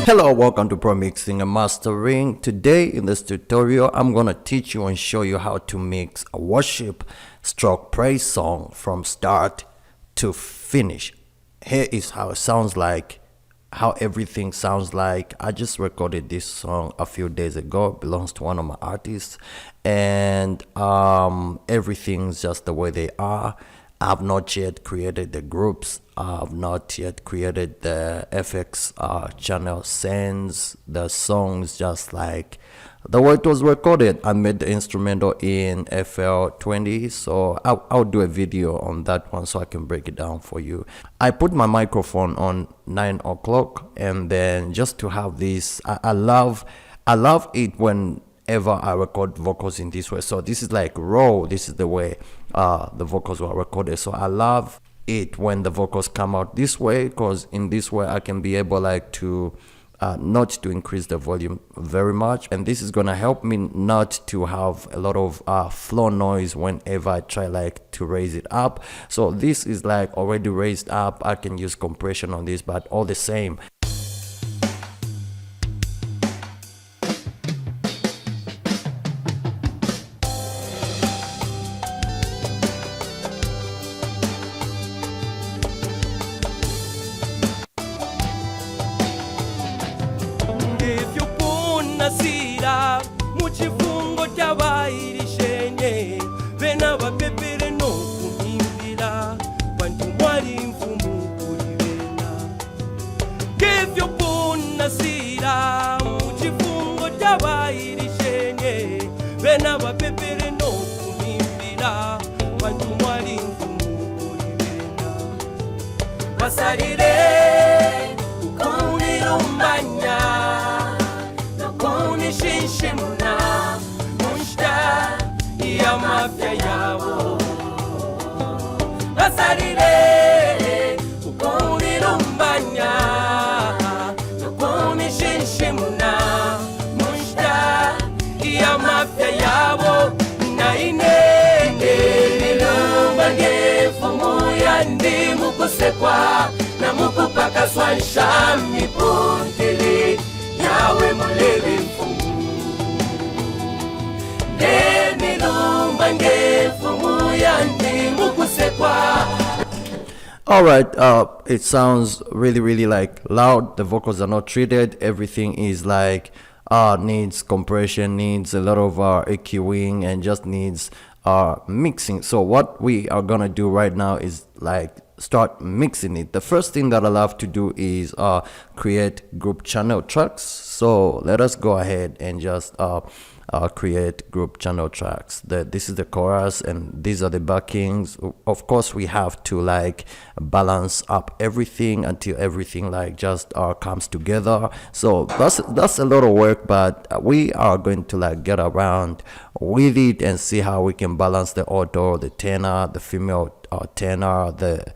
Hello, welcome to Pro Mixing and Mastering. Today in this tutorial, I'm gonna teach you and show you how to mix a worship stroke praise song from start to finish. Here is how it sounds like, how everything sounds like. I just recorded this song a few days ago. It belongs to one of my artists, and everything's just the way they are. I've not yet created the groups. I've not yet created the FX channel sends the songs just like the way it was recorded. I made the instrumental in FL20, so I'll do a video on that one so I can break it down for you. I put my microphone on 9 o'clock, and then just to have this, I love it whenever I record vocals in this way. So this is like raw. This is the way the vocals were recorded. So I love it when the vocals come out this way, because in this way I can be able like to not to increase the volume very much, and this is gonna help me not to have a lot of floor noise whenever I try like to raise it up. So this is like already raised up. I can use compression on this, but all the same, nasira muchifungo chabairishene vena vapepere no kumimbira vantu mwari mfumu kulivena kevyo nasira muchifungo chabairishene vena vapepere no kumimbira vantu mwari mfumu kulivena vasarire kumirumbanya Shinshimuna mushta ya mafya yabo basarire ukunirumbanya nukuni shinshimuna mushta ya mafya yabo na inene nilumba ngefumu ya ndi mukusekwa na mukupakaswa nshami puntili yawe mulevi mfumu all right. It sounds really like loud. The vocals are not treated. Everything is like needs compression, needs a lot of EQing, and just needs mixing. So what we are gonna do right now is like start mixing it. The first thing that I love to do is create group channel tracks. So let us go ahead and just create group channel tracks. This is the chorus and these are the backings. Of course we have to like balance up everything until everything like just comes together. So that's a lot of work, but we are going to like get around with it and see how we can balance the alto, the tenor, the female tenor, the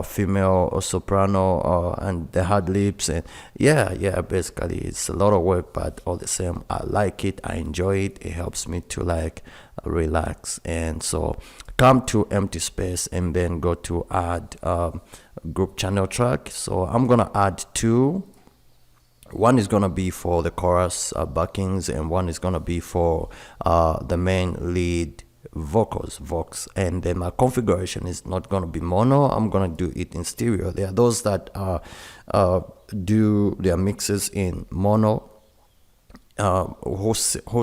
female soprano, and the hard lips, and yeah, basically it's a lot of work, but all the same I like it, I enjoy it. It helps me to like relax. And so come to empty space and then go to add group channel track. So I'm gonna add two. One is gonna be for the chorus backings, and one is gonna be for the main lead vocals, vox. And then my configuration is not gonna be mono. I'm gonna do it in stereo. There are those that do their mixes in mono, who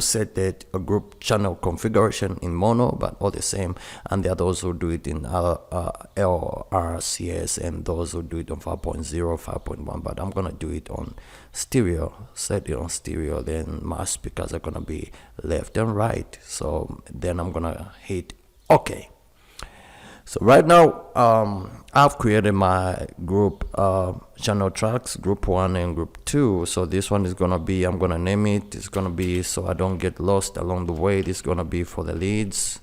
set that a group channel configuration in mono, but all the same. And there are those who do it in LRCS, and those who do it on 5.0, 5.1. But I'm gonna do it on stereo, set it on stereo. Then my speakers are gonna be left and right. So then I'm gonna hit OK. So right now I've created my group channel tracks, group 1 and group 2. So this one is gonna be, I'm gonna name it, it's gonna be, so I don't get lost along the way, this is gonna be for the leads,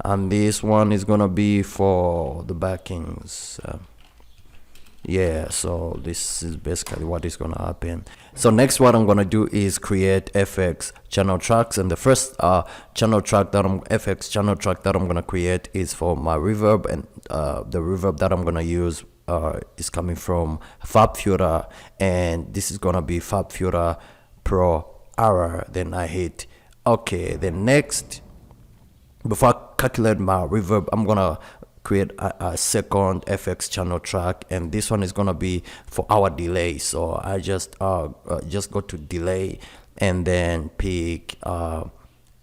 and this one is gonna be for the backings. Yeah, so this is basically what is gonna happen. So next, what I'm gonna do is create FX channel tracks, and the first channel track that FX channel track that I'm gonna create is for my reverb, and the reverb that I'm gonna use is coming from FabFilter, and this is gonna be FabFilter Pro Hour. Then I hit okay. Then next, before I calculate my reverb, I'm gonna create a second FX channel track, and this one is gonna be for our delay. So I just go to delay and then pick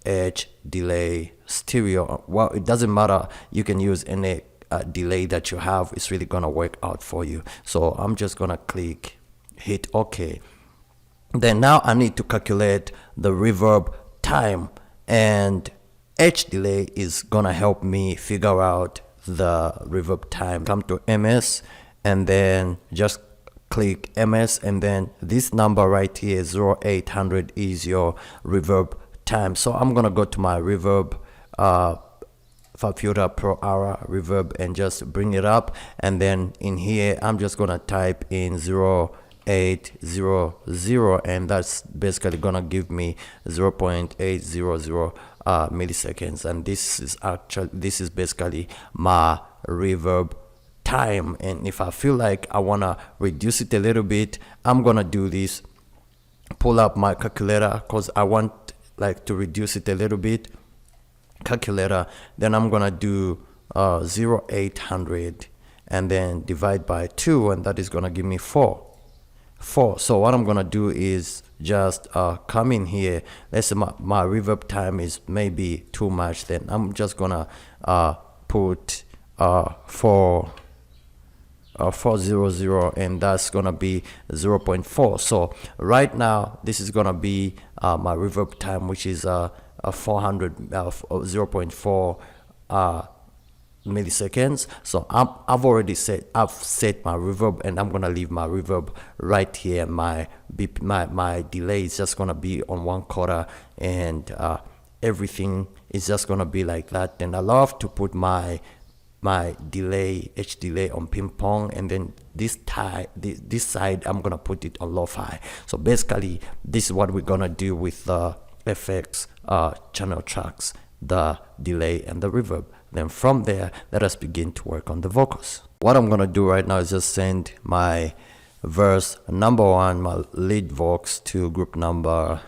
edge delay stereo. Well, it doesn't matter, you can use any delay that you have, it's really gonna work out for you. So I'm just gonna hit OK. Then now I need to calculate the reverb time, and edge delay is gonna help me figure out the reverb time. Come to MS and then just click MS, and then this number right here 0800 is your reverb time. So I'm gonna go to my reverb FabFilter Pro Hour reverb and just bring it up, and then in here I'm just gonna type in 0800, and that's basically gonna give me 0.800 milliseconds, and this is basically my reverb time. And if I feel like I wanna reduce it a little bit, I'm gonna do this, pull up my calculator, because I want like to reduce it a little bit. Calculator, then I'm gonna do 0800 and then divide by 2, and that is gonna give me 4. So what I'm gonna do is just come in here. Let's say my reverb time is maybe too much, then I'm just gonna put 400, and that's gonna be 0.4. So right now this is gonna be my reverb time, which is 0.4 milliseconds. So I've set my reverb, and I'm gonna leave my reverb right here. My delay is just gonna be on 1/4, and everything is just gonna be like that. And I love to put my delay, edge delay, on ping pong, and then this side I'm gonna put it on lo-fi. So basically this is what we're gonna do with the FX channel tracks, the delay and the reverb. Then from there, let us begin to work on the vocals. What I'm gonna do right now is just send my verse number 1, my lead vox, to group number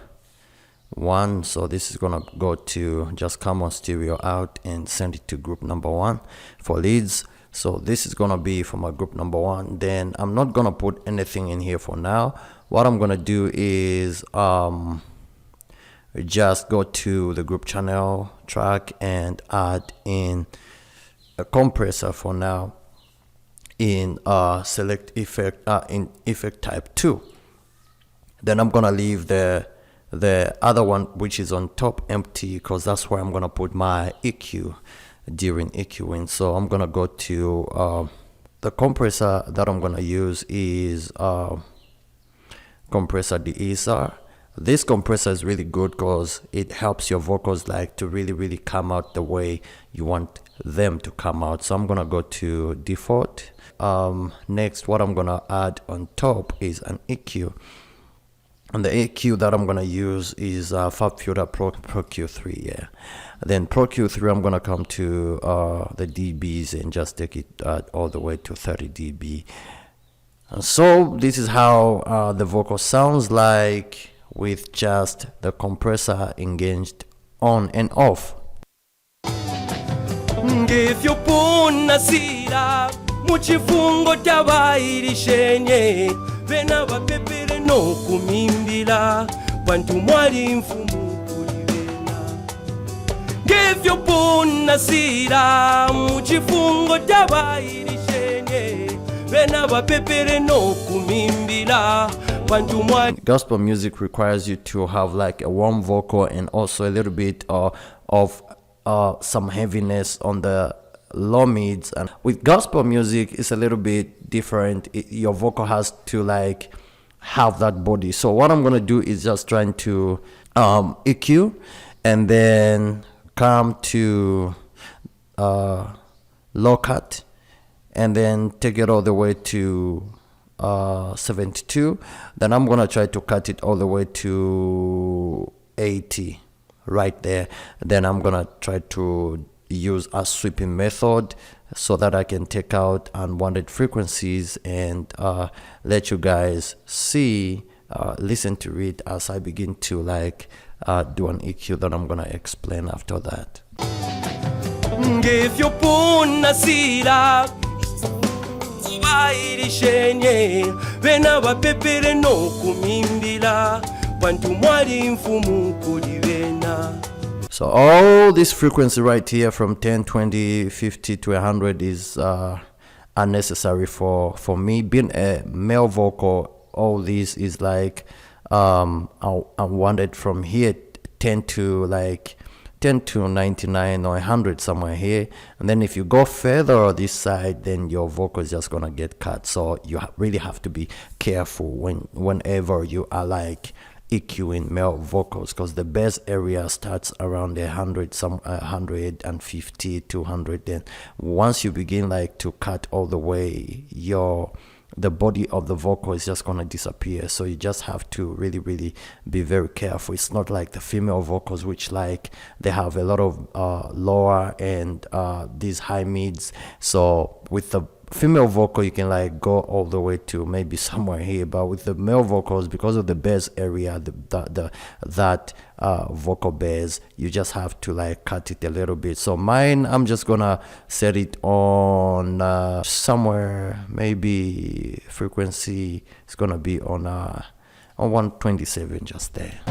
1. So this is gonna go to, just come on stereo out and send it to group number 1 for leads. So this is gonna be for my group number 1. Then I'm not gonna put anything in here for now. What I'm gonna do is just go to the group channel track and add in a compressor for now in select effect, in effect type 2. Then I'm gonna leave the other one, which is on top, empty, because that's where I'm gonna put my EQ during EQing. So I'm gonna go to the compressor that I'm gonna use is compressor de-esser. This compressor is really good because it helps your vocals like to really come out the way you want them to come out. So I'm gonna go to default. Next, what I'm gonna add on top is an EQ, and the EQ that I'm gonna use is FabFilter Pro Q3. Yeah, then Pro Q3, I'm gonna come to the dBs and just take it all the way to 30 dB. So this is how the vocal sounds like with just the compressor engaged on and off. Ngefyo puna sira muchifungo tabayirishenye bena bapepere no kumimbila bantu mwali mfumu kulibena. Ngefyo puna sira muchifungo tabayirishenye bena bapepere no kumimbila. Gospel music requires you to have like a warm vocal and also a little bit of some heaviness on the low mids. And with gospel music, it's a little bit different. Your vocal has to like have that body. So what I'm gonna do is just trying to EQ, and then come to low cut, and then take it all the way to 72. Then I'm gonna try to cut it all the way to 80 right there. Then I'm gonna try to use a sweeping method so that I can take out unwanted frequencies and let you guys see, listen to it as I begin to like do an EQ that I'm gonna explain after that. ngefyopunasira kubayirishenye bena bapepere nokumimbila bantu mwali mfumu kuli bena. So all this frequency right here from 10, 20, 50 to 100 is unnecessary for me. Being a male vocal, all this is like I wanted from here 10 to 99 or 100 somewhere here, and then if you go further on this side, then your vocal is just gonna get cut. So you really have to be careful whenever you are like EQing male vocals, because the bass area starts around 100, some 150, 200. Then once you begin like to cut all the way, the body of the vocal is just gonna disappear. So you just have to really be very careful. It's not like the female vocals, which like they have a lot of lower and these high mids. So with the female vocal you can like go all the way to maybe somewhere here, but with the male vocals, because of the bass area, that vocal bass, you just have to like cut it a little bit. So mine, I'm just gonna set it on somewhere, maybe frequency is gonna be on 127, just there.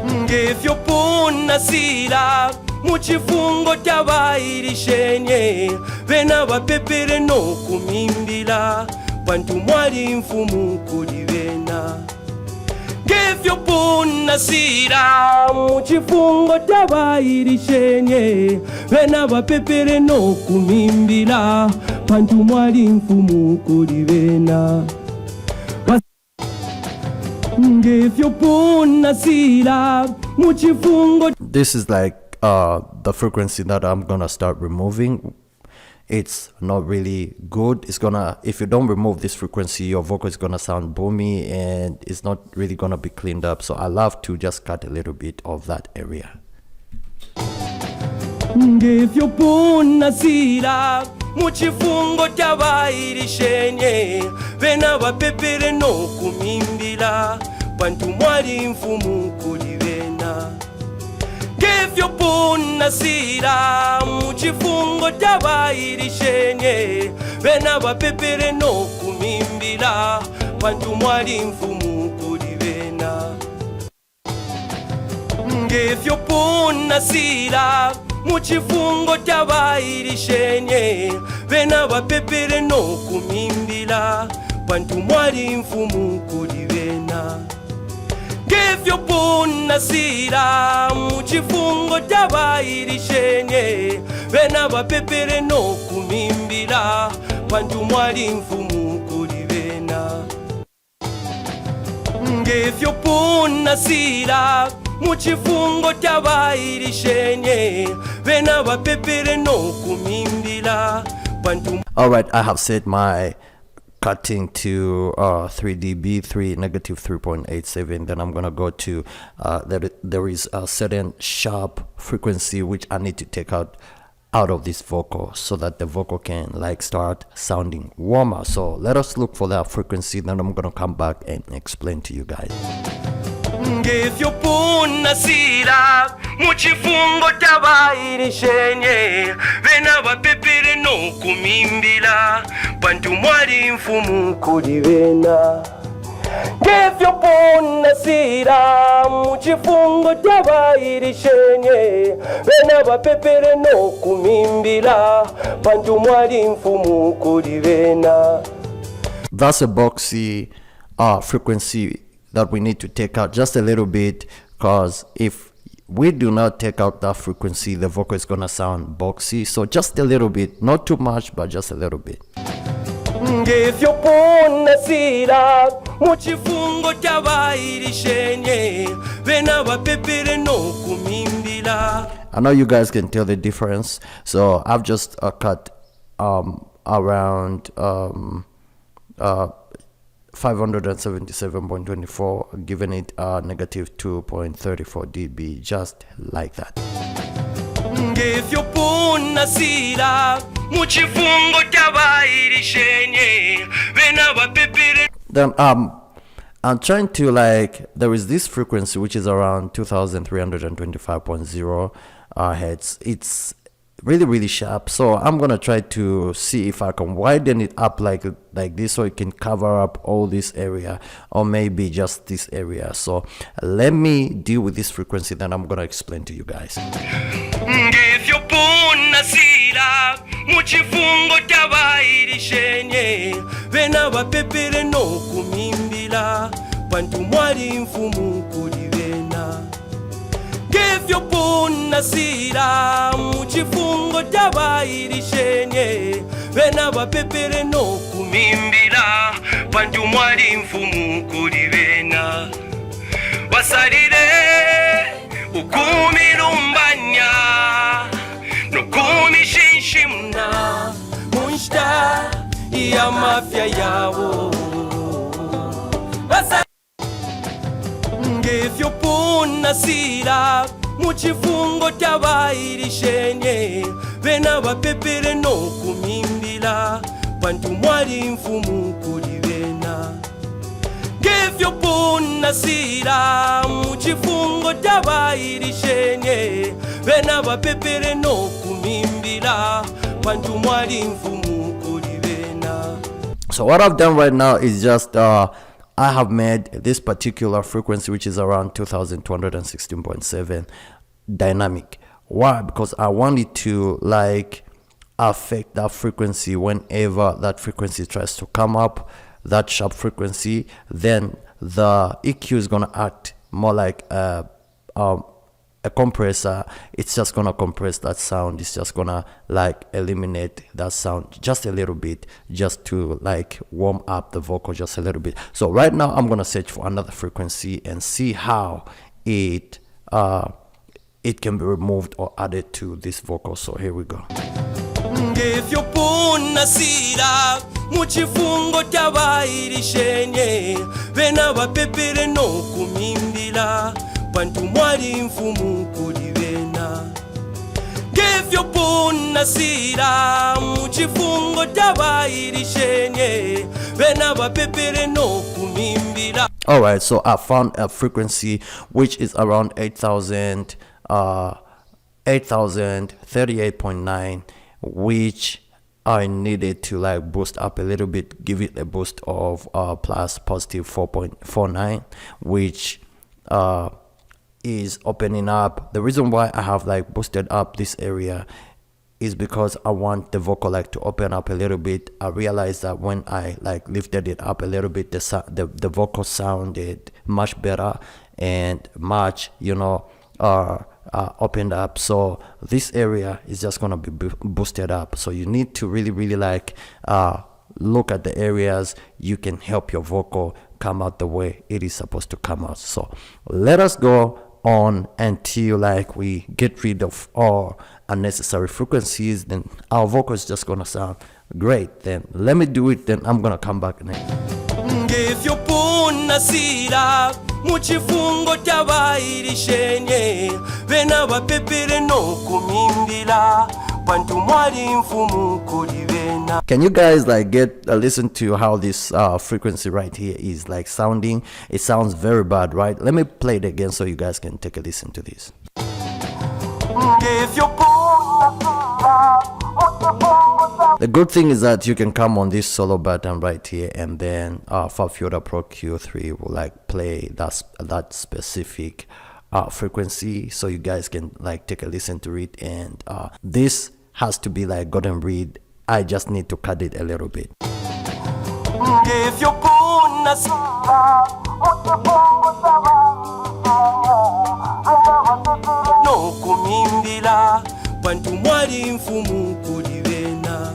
ngefyopunasira muchifungo tabayirishenye bena bapepere nokumimbila bantu mwali mfumu kuli bena. ngefyopunasira muchifungo tabayirishenye bena bapepere nokumimbila bantu mwali mfumu kuli bena. This is like the frequency that I'm gonna start removing. It's not really good. It's gonna, if you don't remove this frequency, your vocal is gonna sound boomy and it's not really gonna be cleaned up. So I love to just cut a little bit of that area. muchifungo tabayirishenye bena bapepere nokumimbila bantu mwali mfumu kuli bena. ngefyopunasira muchifungo tabayirishenye bena bapepere nokumimbila bantu mwali mfumu kuli bena. ngefyopunasira muchifungo tabayirishenye bena bapepere nokumimbila bantu mwali mfumu kuli bena. ngefyopunasira muchifungo tabayirishenye bena bapepere nokumimbila bantu mwali mfumu kuli bena. ngefyopunasira muchifungo tabayirishenye bena bapepere nokumimbila bantu. Alright, I have set my cutting to 3 dB, -3.87. Then I'm gonna go to there is a certain sharp frequency which I need to take out of this vocal so that the vocal can like start sounding warmer. So let us look for that frequency, then I'm gonna come back and explain to you guys. ngefyopunasira muchifungo tabayirishenye bena bapepere nokumimbila bantu mwali mfumu kuli bena. ngefyopunasira muchifungo tabayirishenye bena bapepere nokumimbila bantu mwali mfumu kuli bena. That's a boxy frequency that we need to take out just a little bit, because if we do not take out that frequency, the vocal is gonna sound boxy. So just a little bit, not too much, but just a little bit. ngefyopunasira muchifungo tabayirishenye bena bapepere nokumimbila. I know you guys can tell the difference, so I've just cut around 577.24, giving it -2.34 dB, just like that. ngefyo punasira muchifungo tabayirishenye bena bapepere. Then I'm trying to like, there is this frequency which is around 2325.0 hertz. It's really sharp, so I'm gonna try to see if I can widen it up like this, so it can cover up all this area, or maybe just this area. So let me deal with this frequency, then I'm gonna explain to you guys. Ngefyo punasira muchifungo tabayirishenye bena bapepere no kumimbila bantu mwali mfumu kuli bena. Ngefyo punasira muchifungo tabayirishenye bena bapepere no kumimbila bantu mwali mfumu kuli bena. Basalire ukumilumbanya nokumishinshimna munshta ya mafya yawo. Ngefyo punasira muchifungo tabayirishenye bena bapepere no kumimbila bantu mwali mfumu kuli bena. Ngefyo punasira muchifungo tabayirishenye bena bapepere no kumimbila bantu mwali mfumu kuli bena. So what I've done right now is just I have made this particular frequency, which is around 2216.7, dynamic. Why? Because I want it to like affect that frequency whenever that frequency tries to come up, that sharp frequency. Then the EQ is gonna act more like a compressor. It's just gonna compress that sound. It's just gonna like eliminate that sound just a little bit, just to like warm up the vocal just a little bit. So right now I'm gonna search for another frequency and see how it can be removed or added to this vocal. So here we go. Ngefyo punasira muchifungo tabayirishenye bena bapepere no kumimbila bantu mwali mfumu kuli bena. Ngefyo punasira muchifungo tabayirishenye bena bapepere no kumimbila. Alright, so I found a frequency which is around 8038.9, which I needed to like boost up a little bit, give it a boost of positive 4.49, which is opening up. The reason why I have like boosted up this area is because I want the vocal like to open up a little bit. I realized that when I like lifted it up a little bit, the vocal sounded much better and much, you know, opened up. So this area is just gonna be boosted up. So you need to really like look at the areas you can help your vocal come out the way it is supposed to come out. So let us go on until like we get rid of all unnecessary frequencies, then our vocal is just gonna sound great. Then let me do it, then I'm gonna come back next. Ngefyo punasira muchifungo tabayirishenye bena bapepere no kumimbila bantu mwali mfumu kuli bena. Can you guys like get a listen to how this frequency right here is like sounding? It sounds very bad, right? Let me play it again so you guys can take a listen to this. The good thing is that you can come on this solo button right here, and then FabFilter Pro Q3 will like play that specific frequency, so you guys can like take a listen to it. And this has to be like golden read. I just need to cut it a little bit. No kumimbila bantu mwali mfumu kuli bena.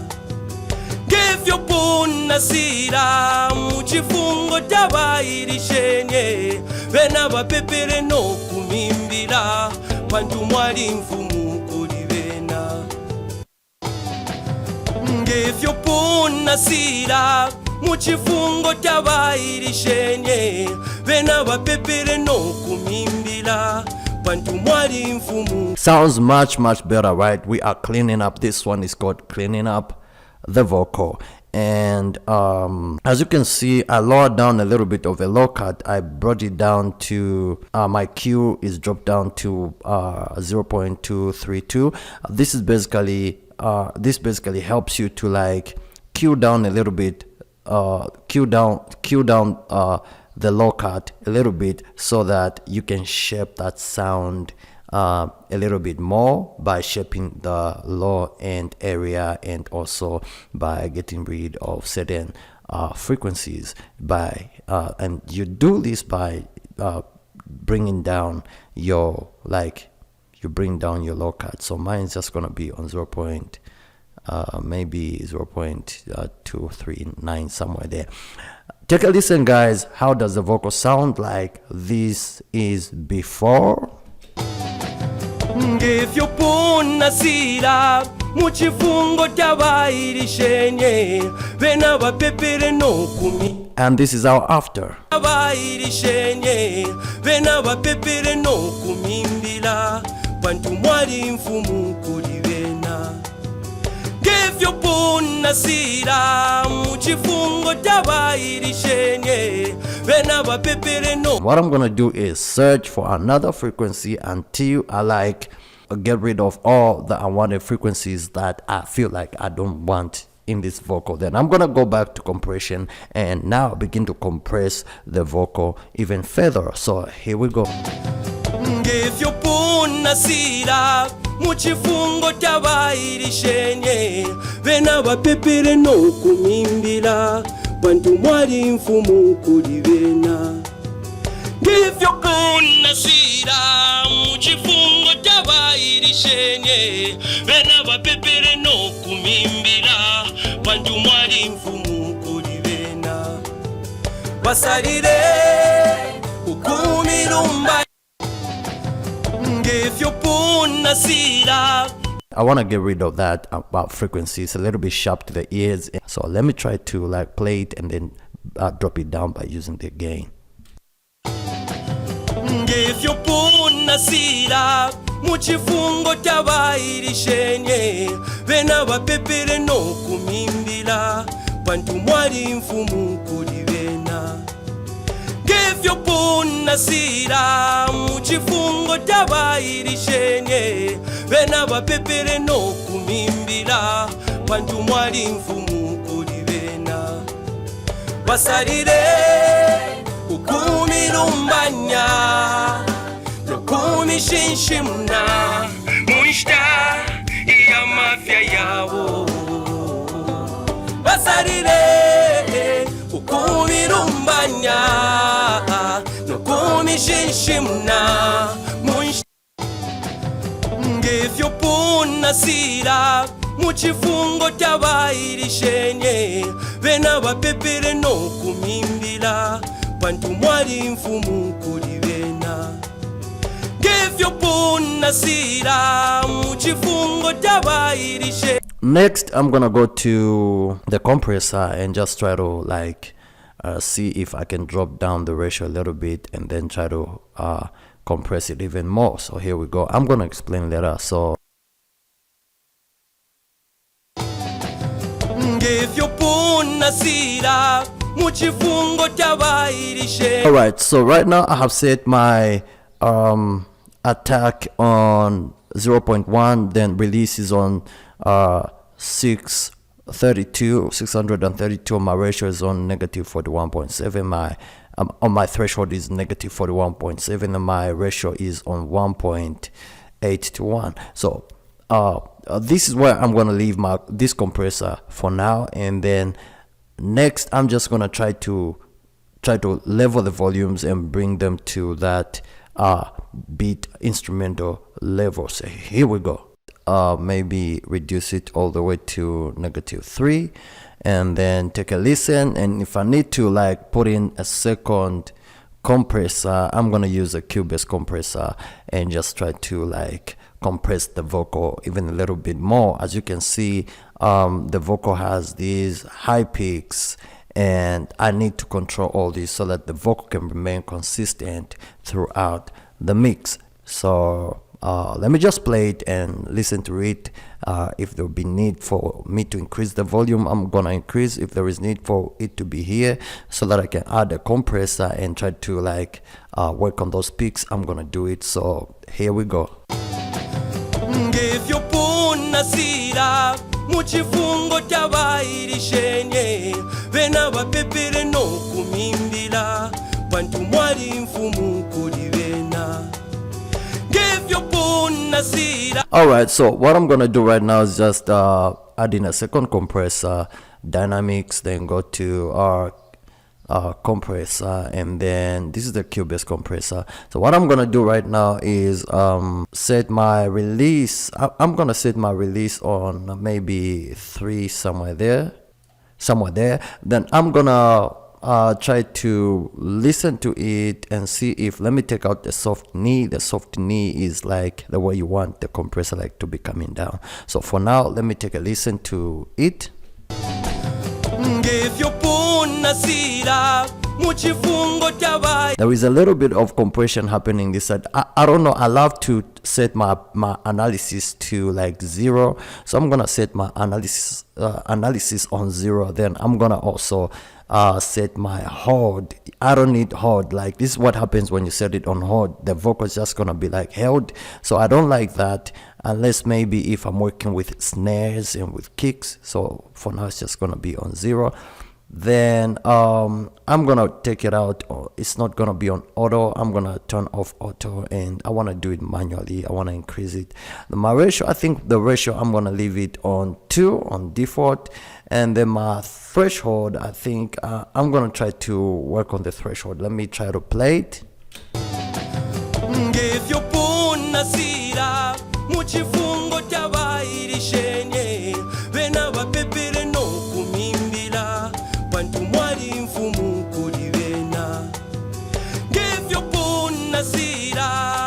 Ngefyo punasira muchifungo tabayirishenye bena bapepere no kumimbila bantu mwali mfumu kuli bena. Ngefyo punasira muchifungo tabayirishenye bena bapepere no kumimbila bantu mwali mfumu. sounds much better, right? We are cleaning up. This one is called cleaning up the vocal. And as you can see, I lowered down a little bit of a low cut. I brought it down to my Q is dropped down to 0.232. This basically helps you to like Q down a little bit, Q down the low cut a little bit, so that you can shape that sound a little bit more by shaping the low end area, and also by getting rid of certain frequencies and you do this by bringing down your bring down your low cut. So mine's just gonna be on maybe 0.239, somewhere there. Take a listen, guys. How does the vocal sound like? This is before. ngefyopunasira muchifungo tabayirishenye vena vapepere nokumi, And this is our after. tabayirishenye vena vapepere nokumimbila pantu mwali mfumu kuli vena ngefyopunasira muchifungo tabayirishenye vena vapepere no. What I'm gonna do is search for another frequency until I get rid of all the unwanted frequencies that I feel like I don't want in this vocal. Then I'm gonna go back to compression and now begin to compress the vocal even further. So here we go. ngefyopunasira muchifungo tabayirishenye vena vapepere nokumimbila pantu mwali mfumu kuli vena ngefyopunasira muchifungo tabayirishenye vena vapepere nokumimbila pantu mwali mfumu kuli vena basalire ukumilumba ngefyopunasira. I want to get rid of that about frequency. It's a little bit sharp to the ears. So let me try to play it and then drop it down by using the gain. ngefyopunasira muchifungo tabayirishenye vena vapepere nokumimbila pantu mwali mfumu kuli vena ngefyopunasira muchifungo tabayirishenye vena vapepere nokumimbila pantu mwali mfumu kuli vena basalire ukumilumbanya nokumishinshimna munshta iya mafya yawo basalire ukumilumbanya nokumishinshimna munshta ngefyopunasira muchifungo tabayirishenye vena vapepere nokumimbila pantu mwali mfumu kuli vena ngefyopunasira muchifungo tabayirishenye. Next, I'm gonna go to the compressor and just try to see if I can drop down the ratio a little bit and then try to compress it even more. So here we go. I'm gonna explain later. So ngefyopunasira muchifungo tabayirishenye. alright, so right now I have set my attack on 0.1, then release is on 632. My ratio is on negative 41.7. My on my threshold is negative 41.7, and my ratio is on 1.8 to 1. So this is where I'm gonna leave this compressor for now, and then next I'm just gonna try to level the volumes and bring them to that beat instrumental level. So here we go. Maybe reduce it all the way to -3, and then take a listen. And if I need to put in a second compressor, I'm gonna use a Cubase compressor and just try to compress the vocal even a little bit more. As you can see, the vocal has these high peaks, and I need to control all this so that the vocal can remain consistent throughout the mix. So let me just play it and listen to it. If there will be need for me to increase the volume, I'm gonna increase. If there is need for it to be here so that I can add a compressor and try to like work on those peaks, I'm gonna do it. So here we go. ngevyopunasira muchifungo tavairishenye vena vapepere nokumimbila pantu mwali mfumu kuli vena ngevyopunasira. Alright, so what I'm gonna do right now is just add in a second compressor, dynamics, then go to our compressor, and then this is the Cubase compressor. So what I'm gonna do right now is set my release. I'm gonna set my release on maybe 3, somewhere there. Then I'm gonna try to listen to it and see if, let me take out the soft knee. The soft knee is like the way you want the compressor like to be coming down. So for now, let me take a listen to it. There is a little bit of compression happening this side. I don't know, I love to set my analysis to like 0, so I'm gonna set my analysis on 0. Then I'm gonna also set my hold. I don't need hold. Like, this is what happens when you set it on hold, the vocal is just gonna be like held. So I don't like that, unless maybe if I'm working with snares and with kicks. So for now it's just gonna be on 0. Then I'm gonna take it out. It's not gonna be on auto. I'm gonna turn off auto, and I want to do it manually. I want to increase it. My ratio, I think the ratio, I'm gonna leave it on 2 on default. And then my threshold, I think I'm gonna try to work on the threshold. Let me try to play it.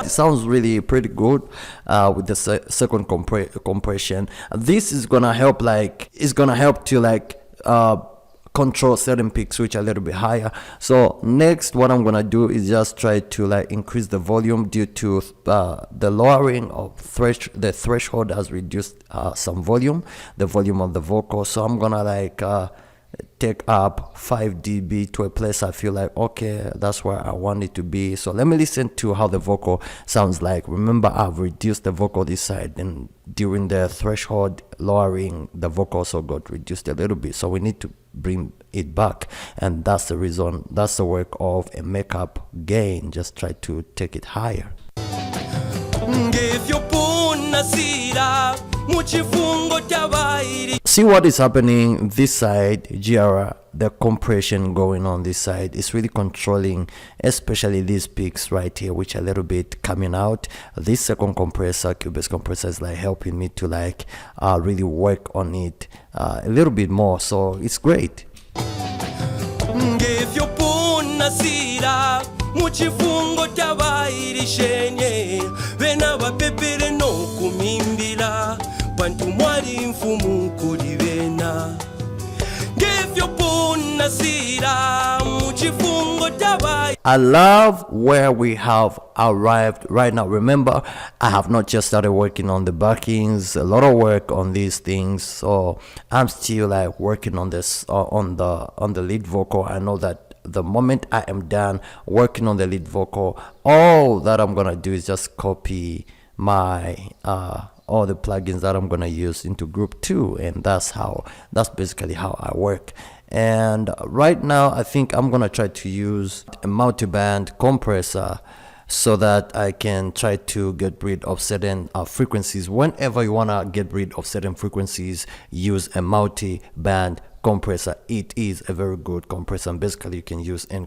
It sounds really pretty good with the second compression. This is gonna help, like, it's gonna help to like control certain peaks which are a little bit higher. So next, what I'm gonna do is just try to like increase the volume due to the lowering of the threshold has reduced some volume, the volume of the vocal. So I'm gonna like take up 5 dB to a place I feel like, okay, that's where I want it to be. So let me listen to how the vocal sounds like. Remember, I've reduced the vocal this side, and during the threshold lowering, the vocal also got reduced a little bit. So we need to bring it back, and that's the reason, that's the work of a makeup gain. Just try to take it higher. See what is happening this side, GR, the compression going on this side is really controlling, especially these peaks right here, which are a little bit coming out. This second compressor, Cubase compressor, is like helping me to like really work on it a little bit more. So it's great. muchifungo tavairishenye vena vapepere nokumimbila pantu mwali mfumu kuli vena ngevyopunasira muchifungo tavai. I love where we have arrived right now. Remember, I have not just started working on the backings, a lot of work on these things, so I'm still like working on this on the lead vocal. I know that the moment I am done working on the lead vocal, all that I'm gonna do is just copy my all the plugins that I'm gonna use into group 2, and that's basically how I work. And right now I think I'm gonna try to use a multi-band compressor so that I can try to get rid of certain frequencies. Whenever you wanna get rid of certain frequencies, use a multi-band compressor. It is a very good compressor, and basically you can use any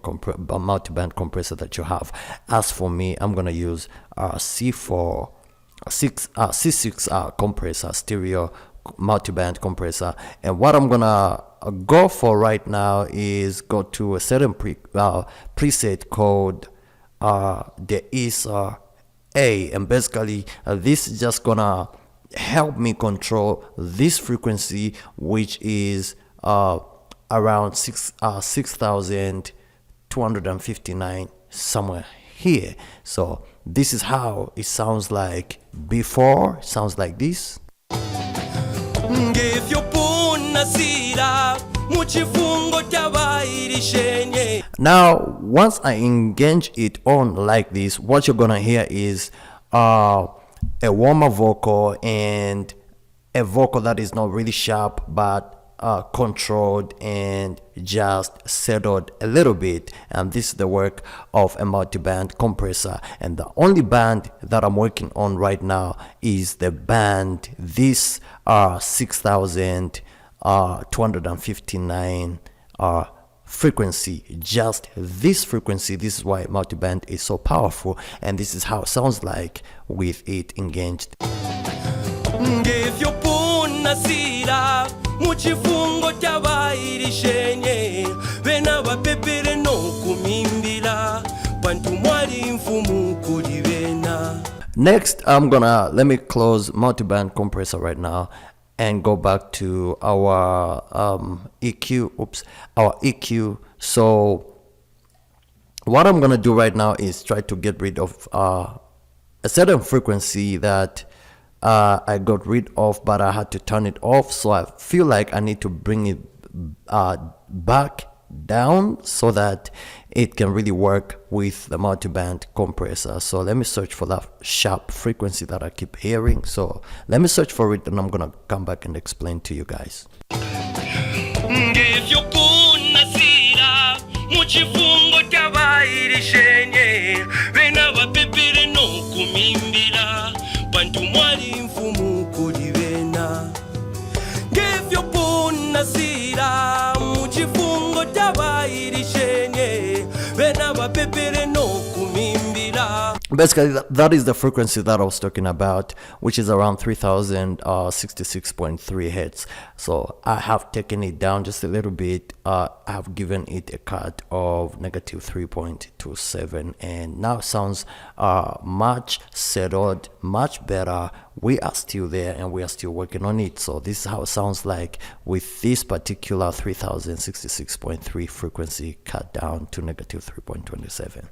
multi-band compressor that you have. As for me, I'm gonna use C6 compressor, stereo multi-band compressor. And what I'm gonna go for right now is go to a certain preset called the ISA A, and basically this is just gonna help me control this frequency, which is around 6,259, somewhere here. So this is how it sounds like before. It sounds like this. Now once I engage it on like this, what you're gonna hear is a warmer vocal and a vocal that is not really sharp but controlled and just settled a little bit. And this is the work of a multi-band compressor, and the only band that I'm working on right now is the band, this 6259 frequency, just this frequency. This is why multi-band is so powerful, and this is how it sounds like with it engaged. muchifungo tabayirishenye bena bapepere nokumimbila bantu mwali mfumu kuli bena. Next, let me close multi-band compressor right now and go back to our EQ. So what I'm gonna do right now is try to get rid of a certain frequency that I got rid of, but I had to turn it off. So I feel like I need to bring it back down so that it can really work with the multi-band compressor. So let me search for that sharp frequency that I keep hearing. So let me search for it, and I'm gonna come back and explain to you guys. Basically, that is the frequency that I was talking about, which is around 3066.3 hertz. So I have taken it down just a little bit. I have given it a cut of -3.27, and now it sounds much settled, much better. We are still there and we are still working on it. So this is how it sounds like with this particular 3066.3 frequency cut down to -3.27.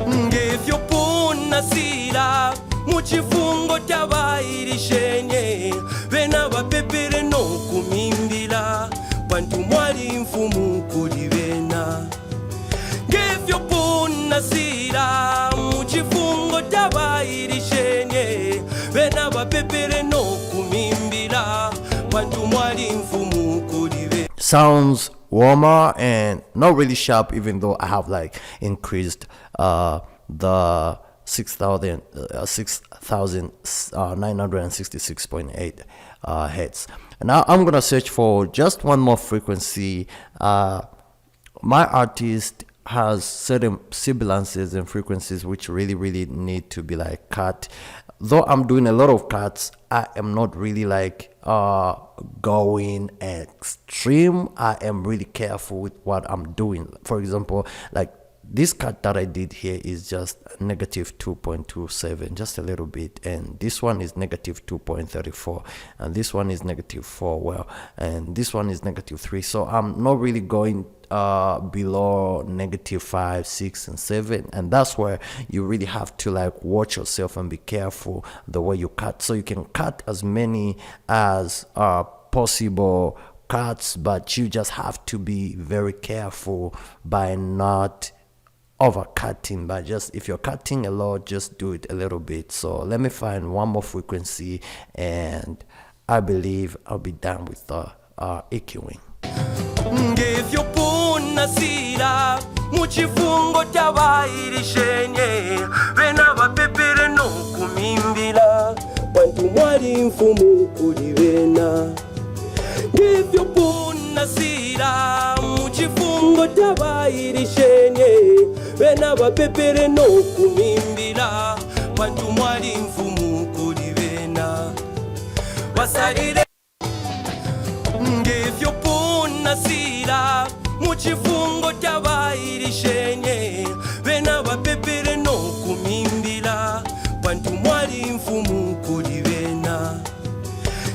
Ngefyopunasira muchifungo tabayirishenye bena bapepere nokumimbila bantu mwali mfumu kuli bena. Ngefyopunasira muchifungo tabayirishenye bena bapepere nokumimbila bantu mwali mfumu kuli bena. Sounds warmer and not really sharp, even though I have like increased the 6966.8 hertz. Now I'm gonna search for just one more frequency. My artist has certain sibilances and frequencies which really need to be like cut. Though I'm doing a lot of cuts, I am not really like going extreme. I am really careful with what I'm doing. For example, like this cut that I did here is just -2.27, just a little bit, and this one is -2.34, and this one is -4, well, and this one is -3. So I'm not really going below -5, 6, and 7, and that's where you really have to like watch yourself and be careful the way you cut. So you can cut as many as possible cuts, but you just have to be very careful by not overcutting. But just if you're cutting a lot, just do it a little bit. So let me find one more frequency, and I believe I'll be done with the EQing. Ngefyopunasira muchifungo tabayirishenye bena bapepere nokumimbila bantu mwali mfumu kuli bena. Ngefyopunasira muchifungo tabayirishenye bena bapepere nokumimbila bantu mwali mfumu kuli bena. Basalire ngefyopunasira muchifungo tabayirishenye bena bapepere nokumimbila bantu mwali mfumu kuli bena.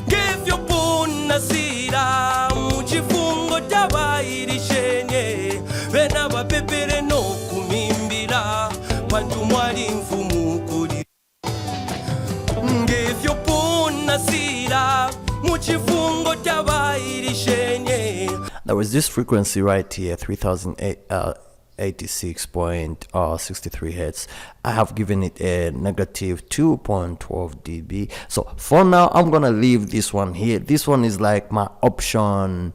Ngefyopunasira muchifungo tabayirishenye bena bapepere nokumimbila mwali mfumu kuli ngevyo punasira muchifungo tabayirishenye. There was this frequency right here, 3086.63 hertz. I have given it a negative 2.12 dB. So for now, I'm gonna leave this one here. This one is like my option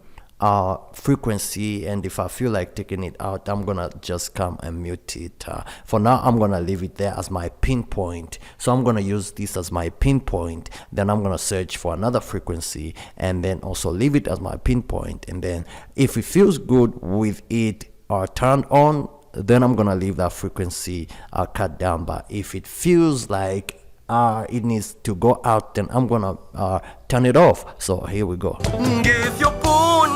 frequency, and if I feel like taking it out, I'm gonna just come and mute it. For now, I'm gonna leave it there as my pinpoint. So I'm gonna use this as my pinpoint, then I'm gonna search for another frequency and then also leave it as my pinpoint, and then if it feels good with it turned on, then I'm gonna leave that frequency cut down. But if it feels like it needs to go out, then I'm gonna turn it off. So here we go.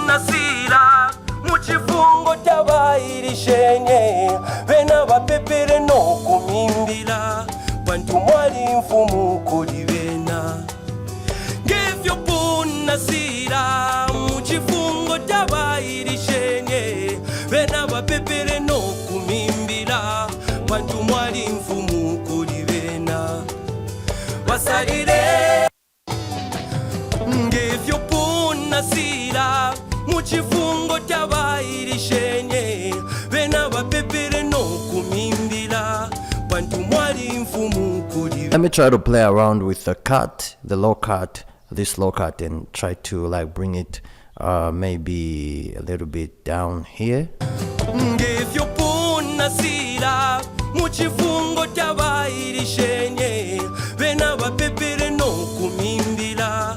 nasira muchifungo tabayirishenye bena bapepere no kumimbila bantu mwali mfumu kuli bena ngevyo punasira muchifungo tabayirishenye bena bapepere no kumimbila bantu mwali mfumu kuli bena wasalire ngevyo punasira muchifungo tabayirishenye bena bapepere no kumimbila bantu mwali mfumu kuli. Let me try to play around with the cut, the low cut, this low cut, and try to like bring it maybe a little bit down here. ngevyo punasira muchifungo tabayirishenye bena bapepere no kumimbila.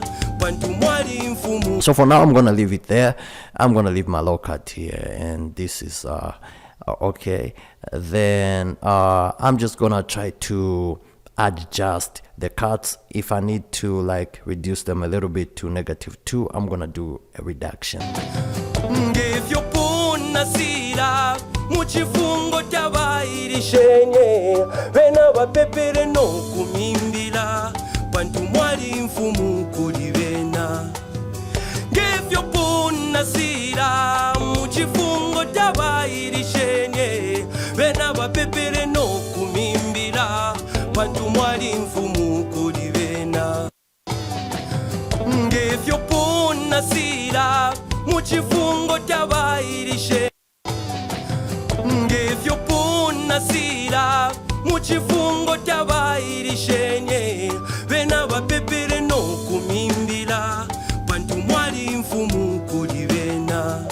So for now, I'm gonna leave it there. I'm gonna leave my low cut here, and this is okay. Then I'm just gonna try to adjust the cuts. If I need to like reduce them a little bit to -2, I'm gonna do a reduction. ngevyo punasira muchifungo tabayirishenye bena bapepere no kumimbila bantu mwali mfumu kuli bena ngevyo punasira muchifungo tabayirishenye bena bapepere no kumimbila bantu mwali mfumu kuli bena ngevyo punasira muchifungo tabayirishenye ngevyo punasira muchifungo tabayirishenye bena bapepere no kumimbila bantu mwali mfumu kuli bena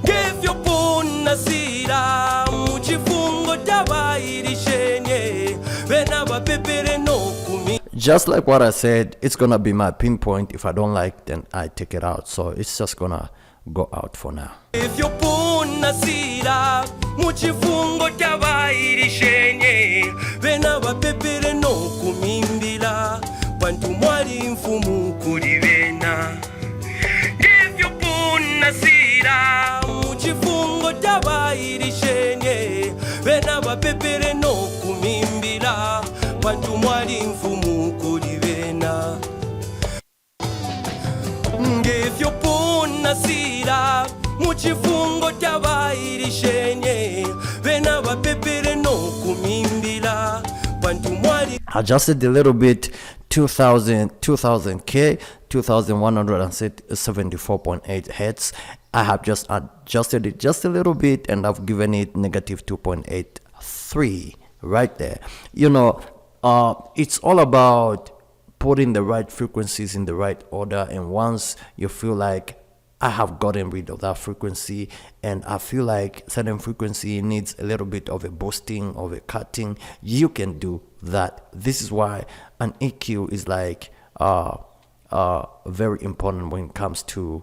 ngevyo punasira muchifungo tabayirishenye bena bapepere no kumimbila. Just like what I said, it's gonna be my pinpoint. If I don't like, then I take it out. So it's just gonna go out for now. ngevyo punasira muchifungo tabayirishenye bena bapepere no kumimbila bantu mwali mfumu kuli bena ngevyo punasira muchifungo tabayirishenye bena bapepere no kumimbila bantu mwali mfumu kuli bena ngevyo punasira muchifungo tabayirishenye bena bapepere no kumimbila bantu mwali. Adjusted a little bit, 2000K, 2174.8 hertz. I have just adjusted it just a little bit, and I've given it -2.83 right there. You know, it's all about putting the right frequencies in the right order, and once you feel like I have gotten rid of that frequency and I feel like certain frequency needs a little bit of a boosting, of a cutting, you can do that. This is why an EQ is like very important when it comes to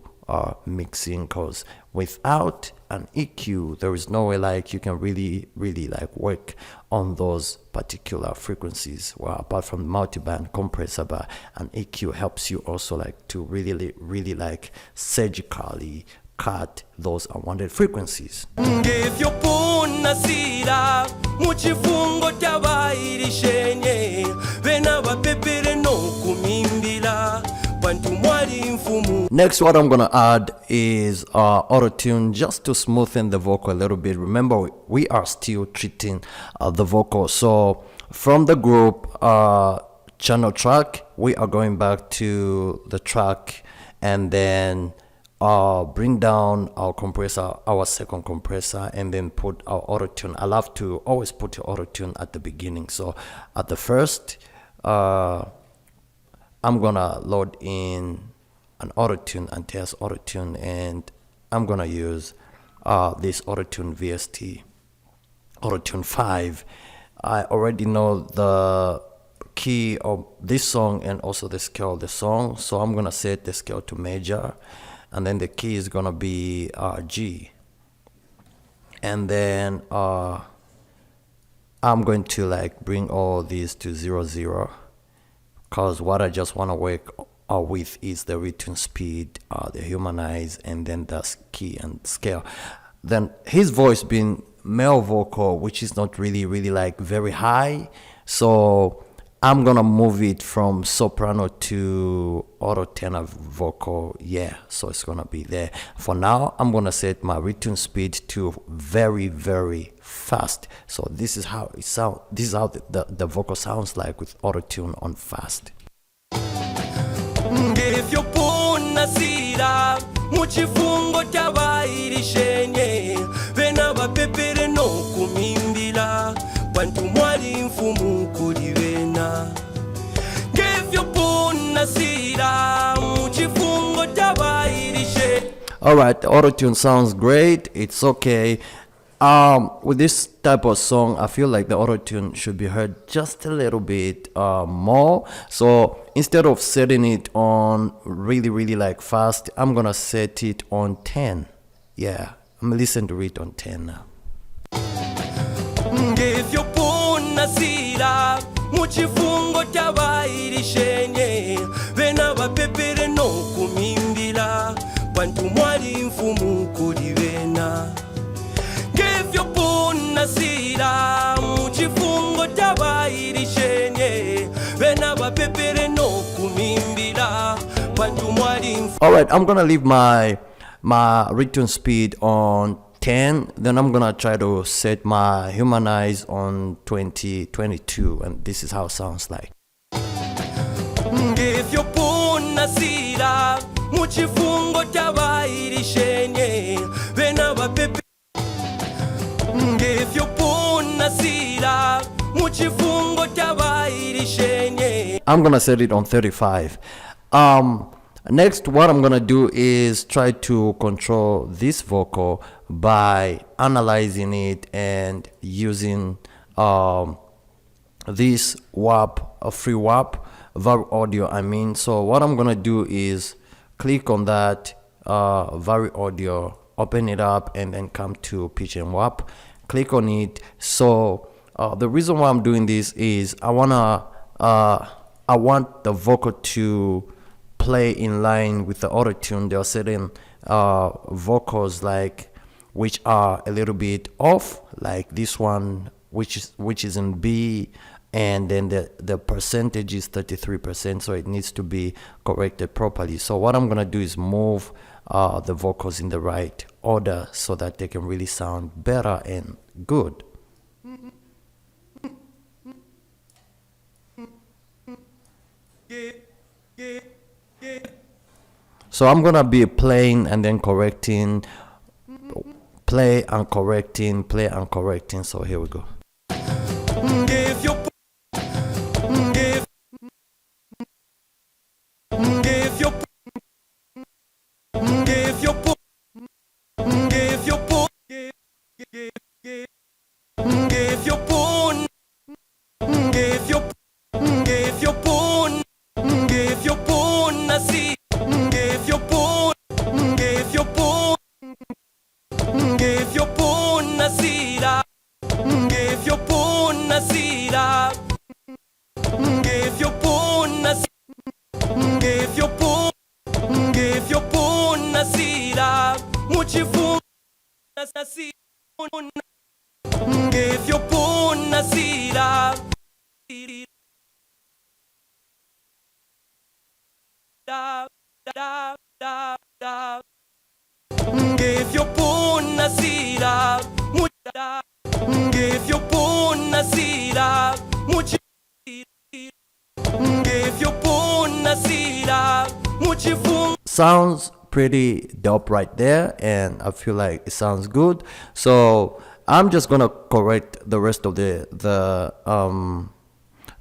mixing, because without an EQ there is no way like you can really like work on those particular frequencies. Well, apart from the multiband compressor, but an EQ helps you also like to really like surgically cut those unwanted frequencies. ngevyo punasira muchifungo tabayirishenye bena bapepere no kumimbila bantu mwali mfumu. Next, what I'm gonna add is auto-tune just to smoothen the vocal a little bit. Remember, we are still treating the vocal. So from the group channel track, we are going back to the track and then bring down our compressor, our second compressor, and then put our auto-tune. I love to always put your auto-tune at the beginning. So at the first, I'm gonna load in an auto-tune and test auto-tune, and I'm gonna use this auto-tune VST auto-tune 5. I already know the key of this song and also the scale of the song, so I'm gonna set the scale to major, and then the key is gonna be G, and then I'm going to like bring all these to 0 because what I just want to work with is the retune speed, the humanize, and then the key and scale. Then his voice being male vocal, which is not really like very high, so I'm gonna move it from soprano to auto tenor vocal. Yeah, so it's gonna be there. For now, I'm gonna set my retune speed to very fast. So this is how it sounds. This is how the vocal sounds like with auto tune on fast. ngefyopona sira muchifungo tabairishene vena vapepere nokumimbila kwantu mwali mfumu kuli vena ngefyopona sira muchifungo tabairishene. All right, the auto tune sounds great. It's okay. With this type of song, I feel like the auto-tune should be heard just a little bit more. So instead of setting it on really like fast, I'm gonna set it on 10. Yeah, I'm gonna listen to it on 10 now. ngefyopona sira muchifungo tabairishene vena vapepere nokumimbila kwantu mwali mfumu kuli vena ngefyopona sira muchifungo tabairishene vena vapepere nokumimbila kwantu mwali mfumu. All right, I'm gonna leave my retune speed on 10, then I'm gonna try to set my humanize on 22, and this is how it sounds like. ngefyopona sira muchifungo tabairishene vena vapepe ngefyopona sira muchifungo tabairishene. I'm gonna set it on 35. Next, what I'm gonna do is try to control this vocal by analyzing it and using this WAP, a free WAP, Vari Audio. I mean, so what I'm gonna do is click on that Vari Audio, open it up, and then come to Pitch and WAP. Click on it. So the reason why I'm doing this is I want the vocal to play in line with the auto tune. There are certain vocals like which are a little bit off, like this one, which is in B, and then the percentage is 33%, so it needs to be corrected properly. So what I'm gonna do is move the vocals in the right order so that they can really sound better and good. So I'm gonna be playing and then correcting, play and correcting, play and correcting. So here we go. da da da sounds pretty dope right there, and I feel like it sounds good. So I'm just gonna correct the rest of the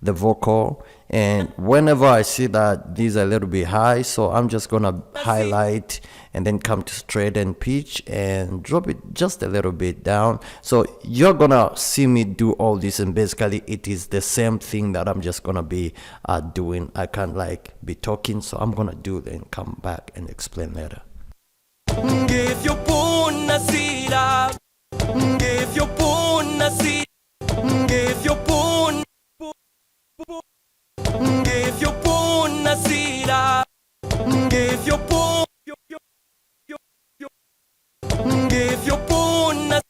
vocal, and whenever I see that these are a little bit high, so I'm just gonna highlight and then come to straighten pitch and drop it just a little bit down. So you're gonna see me do all this, and basically it is the same thing that I'm just gonna be doing. I can't like be talking, so I'm gonna do it and come back and explain later. Give your bone a sira. Give your bone a sira. Give your bone. Give your bone a sira. Give your bone. Give your bone a.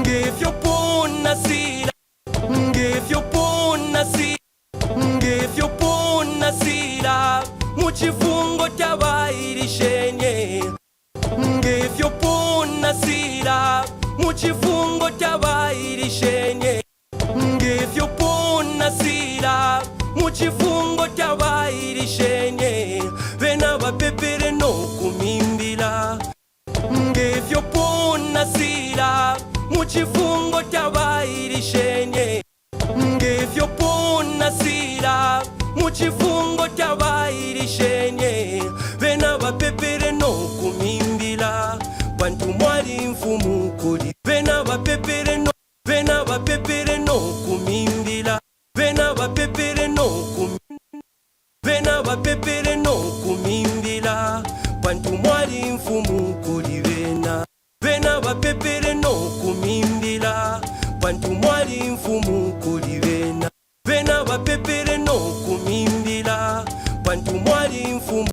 Give your bone a sira. Give your bone a sira. Give your bone a sira. Muchifungo tabayirishenye. Give your bone a sira. Muchifungo tabayirishenye. Give your bone a sira. Muchifungo tabayirishenye. Vena bapepere no kumimbila. Give your bone a sira. Muchifungo tabayirishenye. Give your bone a sira. Muchifungo tabayirishenye. Vena bapepere no kumimbila. Bantu mwali mfumu kuli. Vena bapepere no. Vena bapepere no kumimbila. Vena bapepere no kumimbila. Vena bapepere no kumimbila. Bantu mwali mfumu kuli vena. Vena bapepere no kumimbila. Bantu mwali mfumu kuli vena. Vena bapepere no kumimbila. Bantu mwali mfumu.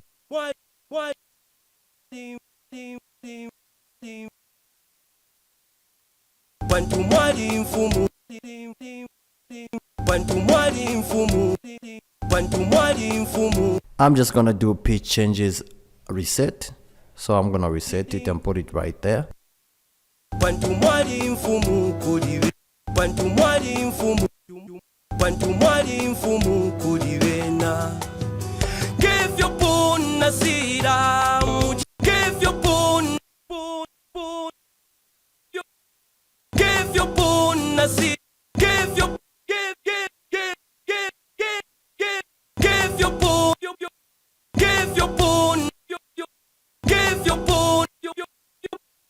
Bantu mwali mfumu. Bantu mwali mfumu. Bantu mwali mfumu. I'm just gonna do pitch changes reset. So I'm gonna reset it and put it right there. Bantu mwali mfumu kuli. Bantu mwali mfumu. Bantu mwali mfumu kuli vena. Give your bone a sira. Give your bone. Give your bone a sira. Give your give your bone. Give your bone. Give your bone.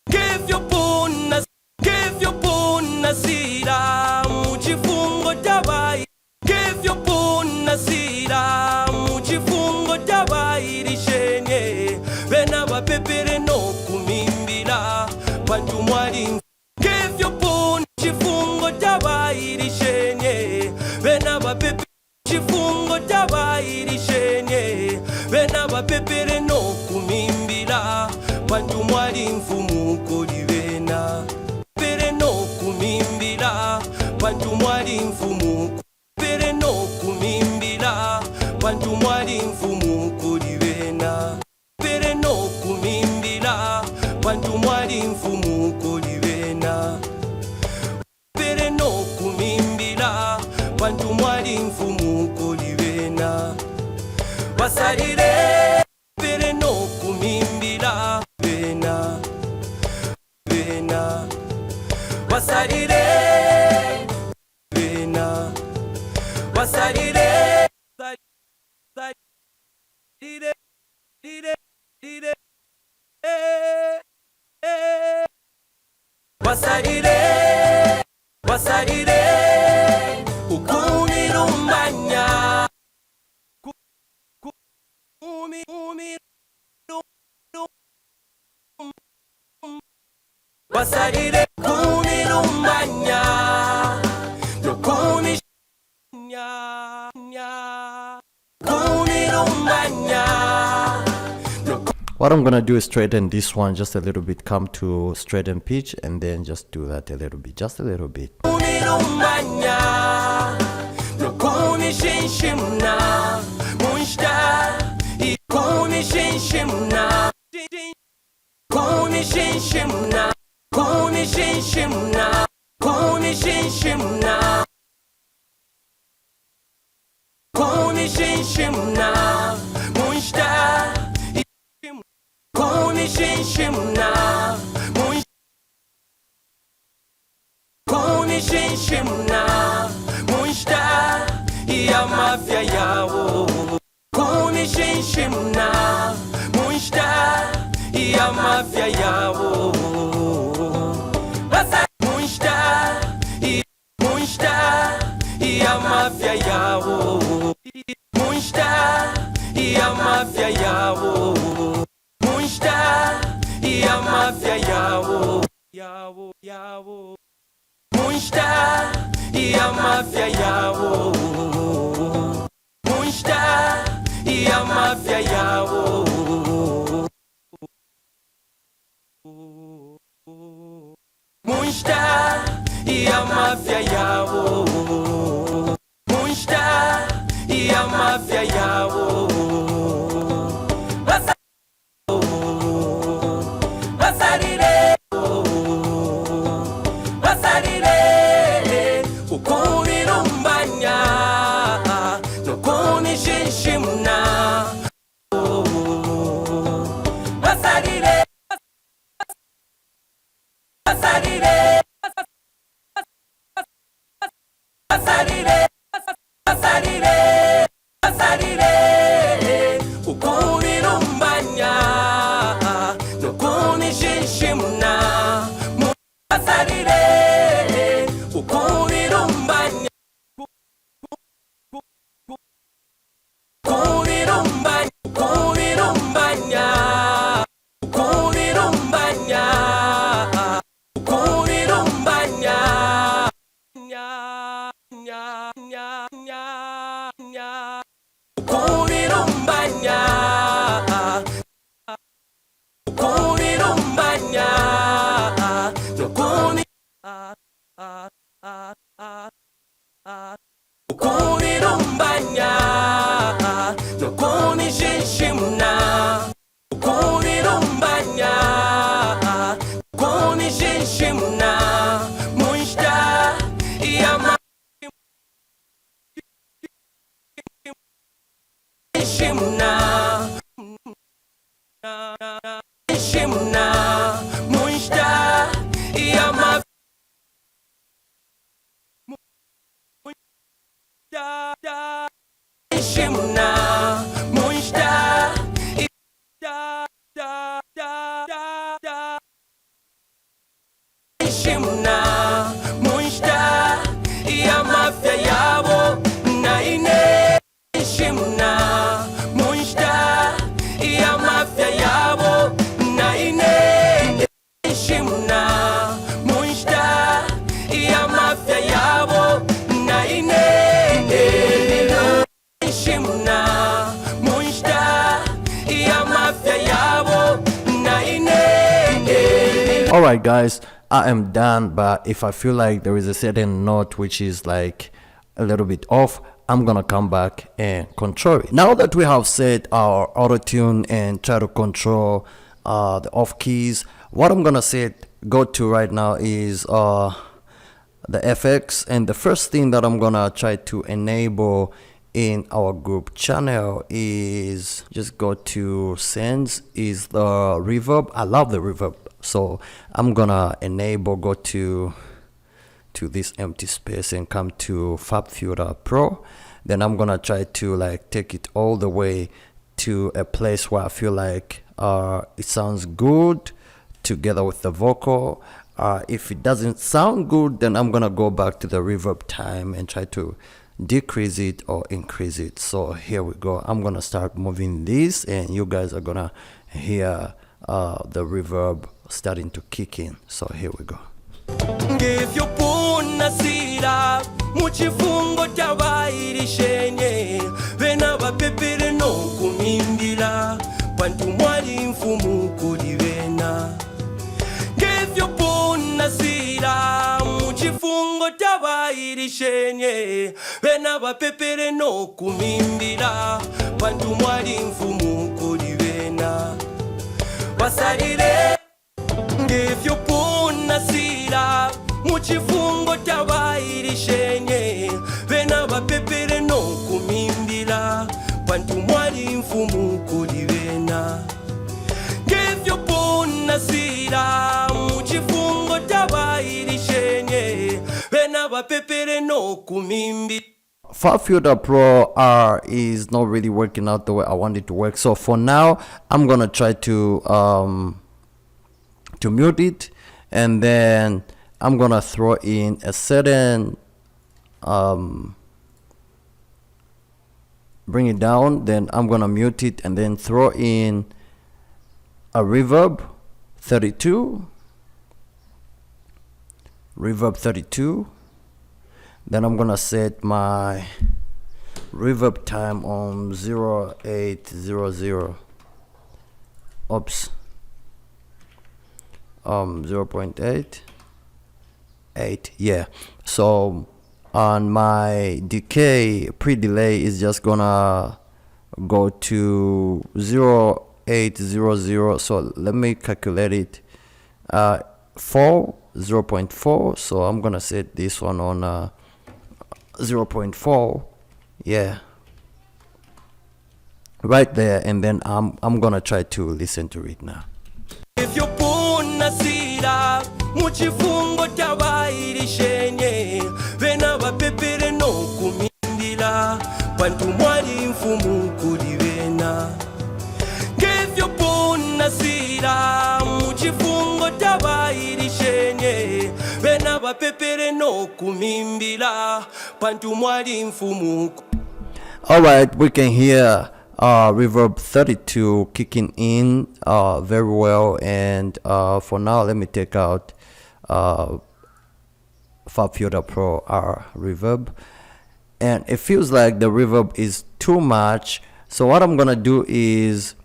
Give your bone. Give your bone a sira. Muchifungo tabai. Give your bone a sira. Muchifungo tabai rishenye. Vena bapepere no kumimbila. Bantu mwali. Give your bone. Chifungo tabai rishenye. Vena bapepere. Chifungo tabai rishenye. Vena bapepere no kumimbila. Bantu mwali mfumu kuli vena. Pere no kumimbila. Bantu mwali mfumu. Pere no kumimbila. Bantu mwali mfumu kuli vena. Pere no kumimbila. Bantu mwali mfumu kuli vena. Pere no kumimbila. Bantu mwali mfumu kuli vena. Basalire. Pere no kumimbila. Vena. Vena. Basalire. Vena. Basalire. Basalire. Basalire. Basalire. Ukumi rumbanya. Ukumi. Basalire. Ukumi rumbanya. Ukumi nya. Ukumi rumbanya. What I'm gonna do is straighten this one just a little bit, come to straighten pitch, and then just do that a little bit, just a little bit. Rumbanya. Ukumi shinshimna. Munshta. Ukumi shinshimna. Ukumi shinshimna. Ukumi shinshimna. Ukumi shinshimna. Ukumi shinshimna. Munshta. kunishimshimna kunishimshimna munshta ya mafya yawo kunishimshimna munshta ya mafya yawo basa munshta ya mafya yawo munshta ya mafya yawo munshta ya mafya yawo yawo munshta ya mafya yawo munshta ya mafya yawo munshta ya mafya yawo munshta ya mafya yawo basarire ukunirumbanya nukunishimshimna basarire ukunirumbanya nukunishimshimna basarire ukunirumbanya ukunirumbanya nukunishimshimna ukunirumbanya kunishimshimna munshta ya shimna shimna munshta ya shimna munshta shimna munshta ya mafya yawo naine shimna munshta ya mafya yawo naine shimna munshta ya mafya yawo naine shimna munshta ya mafya yawo naine. Alright guys, I am done, but if I feel like there is a certain note which is like a little bit off, I'm gonna come back and control it. Now that we have set our auto tune and try to control the off keys, what I'm gonna go to right now is the FX, and the first thing that I'm gonna try to enable in our group channel is just go to sends is the reverb. I love the reverb, so I'm gonna enable, go to this empty space and come to FabFilter Pro. Then I'm gonna try to like take it all the way to a place where I feel like it sounds good together with the vocal. If it doesn't sound good, then I'm gonna go back to the reverb time and try to decrease it or increase it. So here we go. I'm gonna start moving this and you guys are gonna hear the reverb starting to kick in. So here we go. Nasira muchifungo chabairishene vena vapepere nokumimbila pantu mwali mfumu kulivena ngevyo nasira muchifungo chabairishene vena vapepere nokumimbila pantu mwali mfumu kulivena wasalire ngevyo nasira muchifungo chabairishene vena vapepere nokumimbila pantu mwali mfumu kulivena ngevyo nasira muchifungo tabayirishenye bena bapepere no kumimbi. FabFilter Pro R is not really working out the way I want it to work. So for now, I'm gonna try to mute it, and then I'm gonna throw in a certain bring it down, then I'm gonna mute it and then throw in a reverb 32, then I'm gonna set my reverb time on 0800, oops, 0.88, yeah. So on my decay pre-delay is just gonna go to 0800, so let me calculate it, 0.4, so I'm gonna set this one on 0.4, yeah, right there, and then I'm gonna try to listen to it now. If you nasira muchifungo tabayirishenye bena bapepere no kumindila pantu mwali mfumu kulibena. If you nasira muchifungo tabayirishenye bena bapepere no kumimbila pantu mwali mfumu. All right, we can hear reverb 32 kicking in very well, and for now let me take out FabFilter Pro R reverb, and it feels like the reverb is too much. So what I'm gonna do is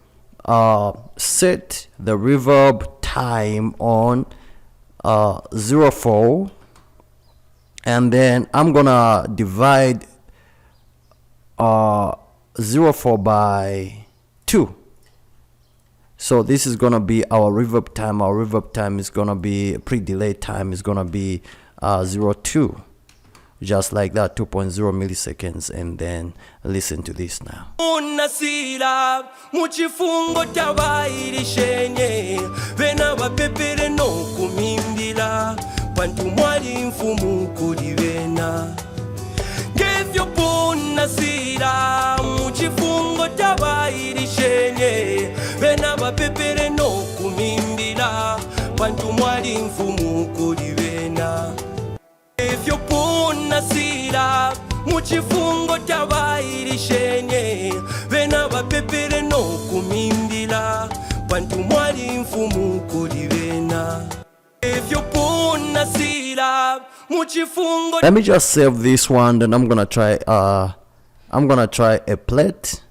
set the reverb time on 04, and then I'm gonna divide 04 by 2. So this is gonna be our reverb time. Our reverb time is gonna be pre-delay time is gonna be 02, just like that, 2.0 milliseconds. And then listen to this now. Nasira muchifungo tabayirishenye bena bapepere no kumimbila pantu mwali mfumu kulibena. Give your nasira muchifungo tabayirishenye bena bapepere no kumimbila pantu mwali mfumu kulibena. If you nasira muchifungo tabayirishenye bena bapepere no kumimbila pantu mwali mfumu kulibena. If you nasira muchifungo. Let me just save this one, then I'm gonna try a plate.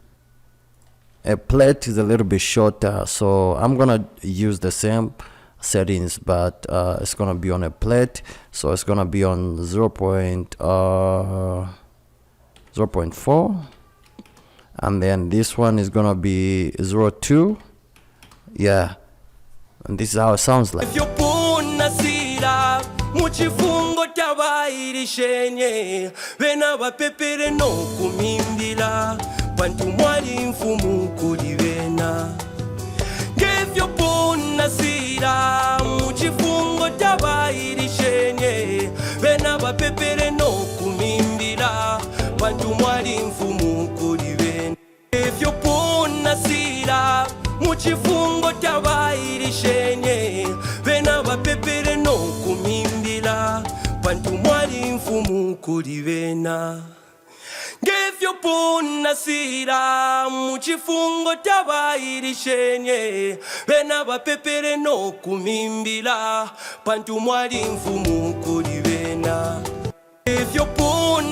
A plate is a little bit shorter, so I'm gonna use the same settings, but it's gonna be on a plate, so it's gonna be on 0.4, and then this one is gonna be 02, yeah, and this is how it sounds like. Muchifungo tabayirishenye bena bapepere no kumimbila pantu mwali mfumu kulibena. Give your nasira muchifungo tabayirishenye bena bapepere no kumimbila pantu mwali mfumu kulibena. Give your nasira muchifungo tabayirishenye bena bapepere no kumimbila pantu mwali mfumu kulibena. Give your nasira muchifungo tabayirishenye bena bapepere no kumimbila pantu mwali mfumu kulibena. Give your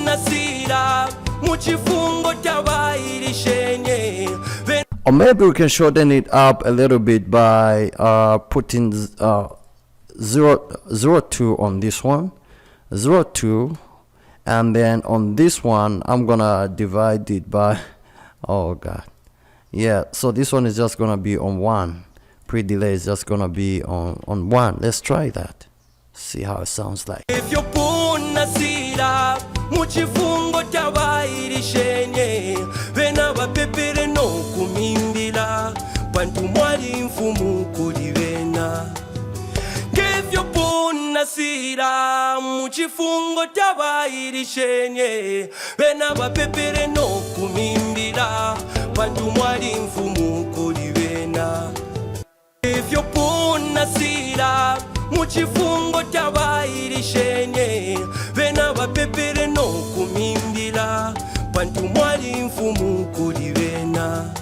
nasira muchifungo tabayirishenye. Or maybe we can shorten it up a little bit by putting 02 on this one, 02, and then on this one I'm gonna divide it by, oh god, yeah, so this one is just gonna be on 1, pre-delay is just gonna be on 1. Let's try that, see how it sounds like. If you nasira muchifungo tabayirishenye bena bapepere no kumimbila bantu mwali mfumu kuli bena ngevyo punasira muchifungo tabayirishenye bena bapepere nokumimbira bantu mwali mfumu kuli bena ngevyo punasira muchifungo tabayirishenye bena bapepere nokumimbira bantu mwali mfumu kuli bena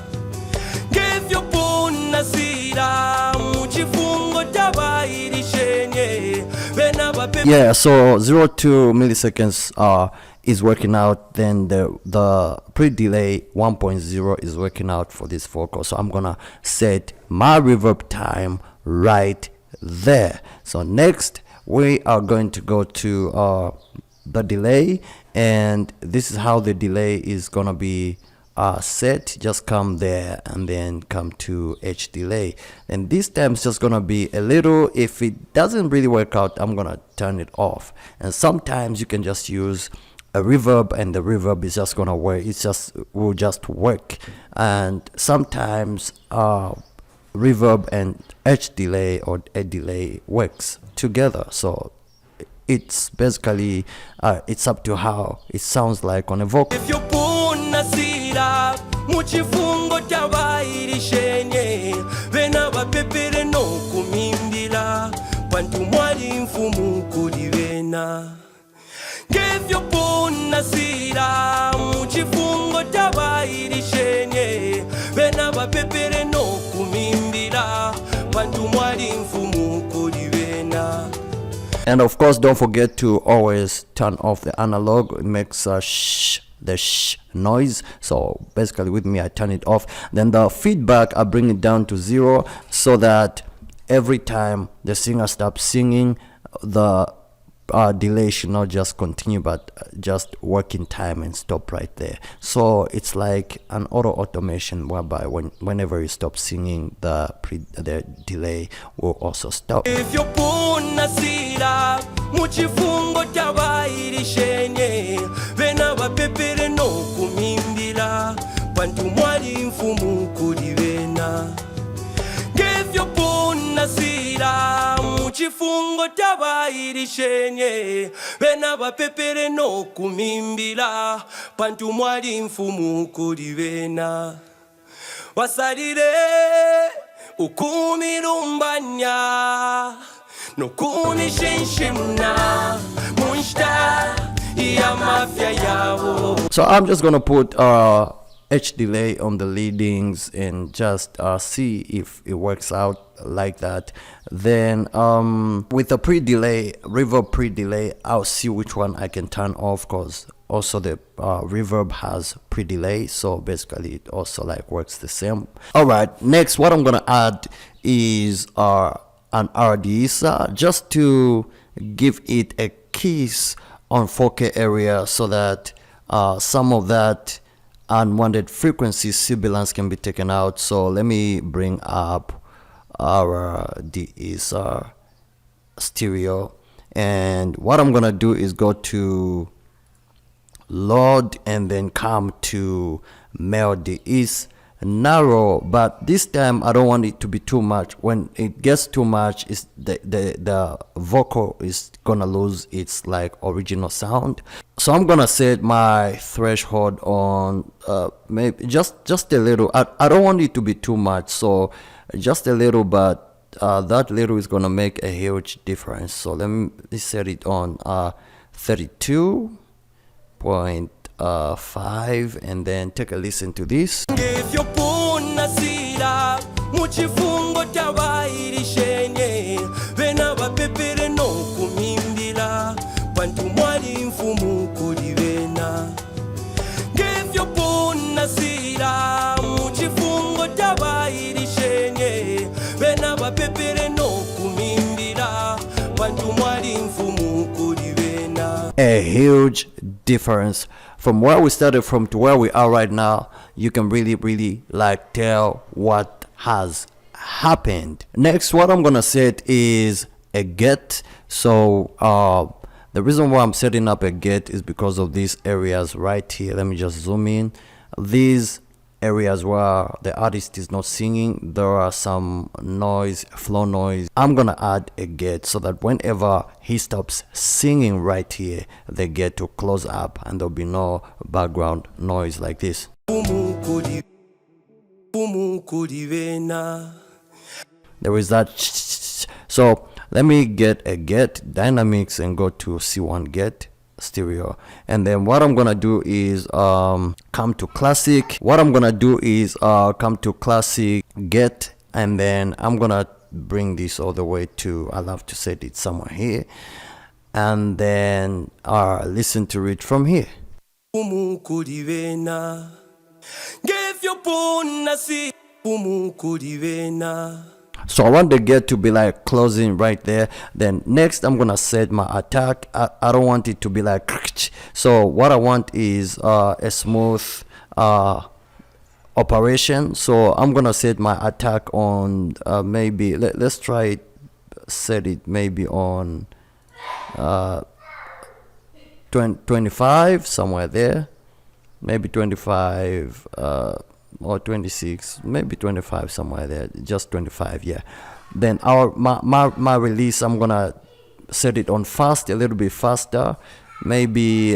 ngevyo punasira muchifungo tabayirishenye bena bapepere. Yeah, so 0.2 milliseconds is working out, then the pre-delay 1.0 is working out for this vocal. So I'm gonna set my reverb time right there. So next we are going to go to the delay, and this is how the delay is gonna be set. Just come there and then come to H delay, and this time it's just gonna be a little. If it doesn't really work out, I'm gonna turn it off. And sometimes you can just use a reverb, and the reverb is just gonna work. Will just work. And sometimes reverb and H delay or a delay works together. So it's basically it's up to how it sounds like on a vocal. If you punasira muchifungo tabayirishenye bena bapepere nokumimbira bantu mwali mfumu kuli bena ngevyo punasira muchifungo tabayirishenye bena bapepere nokumimbira bantu mwali mfumu kuli bena. And of course, don't forget to always turn off the analog. It makes the shh noise. So basically with me, I turn it off. Then the feedback, I bring it down to 0 so that every time the singer stops singing, the delay should not just continue but just work in time and stop right there. So it's like an automation whereby whenever you stop singing, the delay will also stop. If you punasira muchifungo tabayirishenye bena bapepere nokumimbira bantu mwali mfumu kuli bena ngevyo punasira muchifungo tabayirishenye bena bapepere nokumimbira bantu mwali mfumu kuli bena wasalire ukumirumbanya nokunishenshemna munshta ya mafia yabo. So I'm just gonna put H delay on the leadings and just see if it works out like that. Then with the pre-delay, reverb pre-delay, I'll see which one I can turn off, because also the reverb has pre-delay, so basically it also like works the same. All right, next what I'm gonna add is an RDISA, just to give it a kiss on 4K area, so that some of that unwanted frequency sibilance can be taken out. So let me bring up our DISA stereo, and what I'm gonna do is go to load and then come to melody is narrow, but this time I don't want it to be too much. When it gets too much, is the vocal is gonna lose its like original sound. So I'm gonna set my threshold on maybe just a little. I don't want it to be too much, so just a little, but that little is gonna make a huge difference. So let me set it on 32.5 and then take a listen to this. If you punasira muchifungo tabayirishenye bena bapepere nokumimbira bantu mwali mfumu kuli bena ngevyo punasira muchifungo tabayirishenye bena bapepere nokumimbira bantu mwali mfumu kuli bena. A huge difference from where we started from to where we are right now. You can really like tell what has happened. Next, what I'm gonna set is a get. So the reason why I'm setting up a get is because of these areas right here. Let me just zoom in. These areas where the artist is not singing, there are some noise, floor noise. I'm gonna add a gate so that whenever he stops singing right here, the gate will close up and there'll be no background noise like this. There is that. So let me get a get dynamics and go to C1 get stereo, and then what I'm gonna do is come to classic. What I'm gonna do is come to classic get, and then I'm gonna bring this all the way to, I'll have to set it somewhere here, and then listen to it from here. So I want the get to be like closing right there. Then next I'm gonna set my attack. I don't want it to be like, so what I want is a smooth operation. So I'm gonna set my attack on maybe let's try it, set it maybe on 25, somewhere there, maybe 25 or 26, maybe 25, somewhere there, just 25, yeah. Then my release, I'm gonna set it on fast, a little bit faster, maybe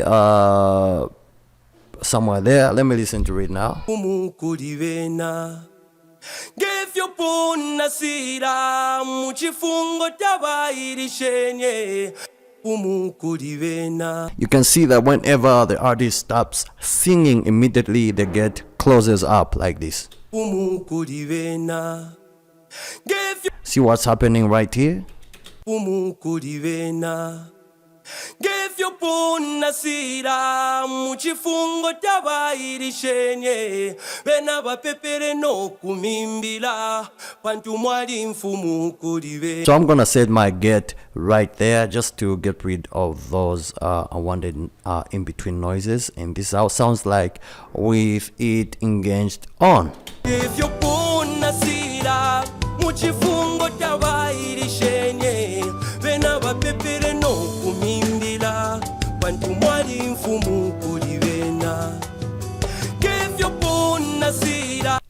somewhere there. Let me listen to it now. You can see that whenever the artist stops singing, immediately the get closes up like this. See what's happening right here? So I'm gonna set my get right there just to get rid of those unwanted in between noises, and this is how it sounds like with it engaged on.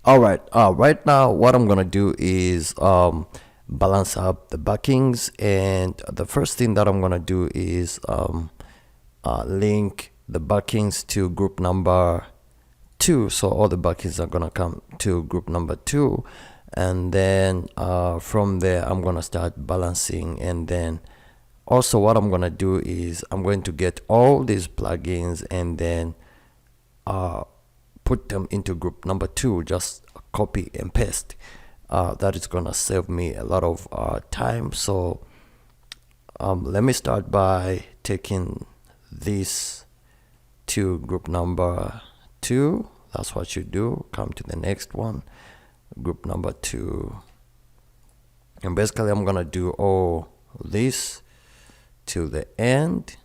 Alright, right now what I'm gonna do is balance up the backings, and the first thing that I'm gonna do is link the backings to group number 2. So all the backings are gonna come to group number 2, and then from there I'm gonna start balancing. And then also what I'm gonna do is I'm going to get all these plugins and then put them into group number 2, just copy and paste. That is gonna save me a lot of time. So let me start by taking this to group number 2. That's what you do. Come to the next one, group number 2, and basically I'm gonna do all this to the end.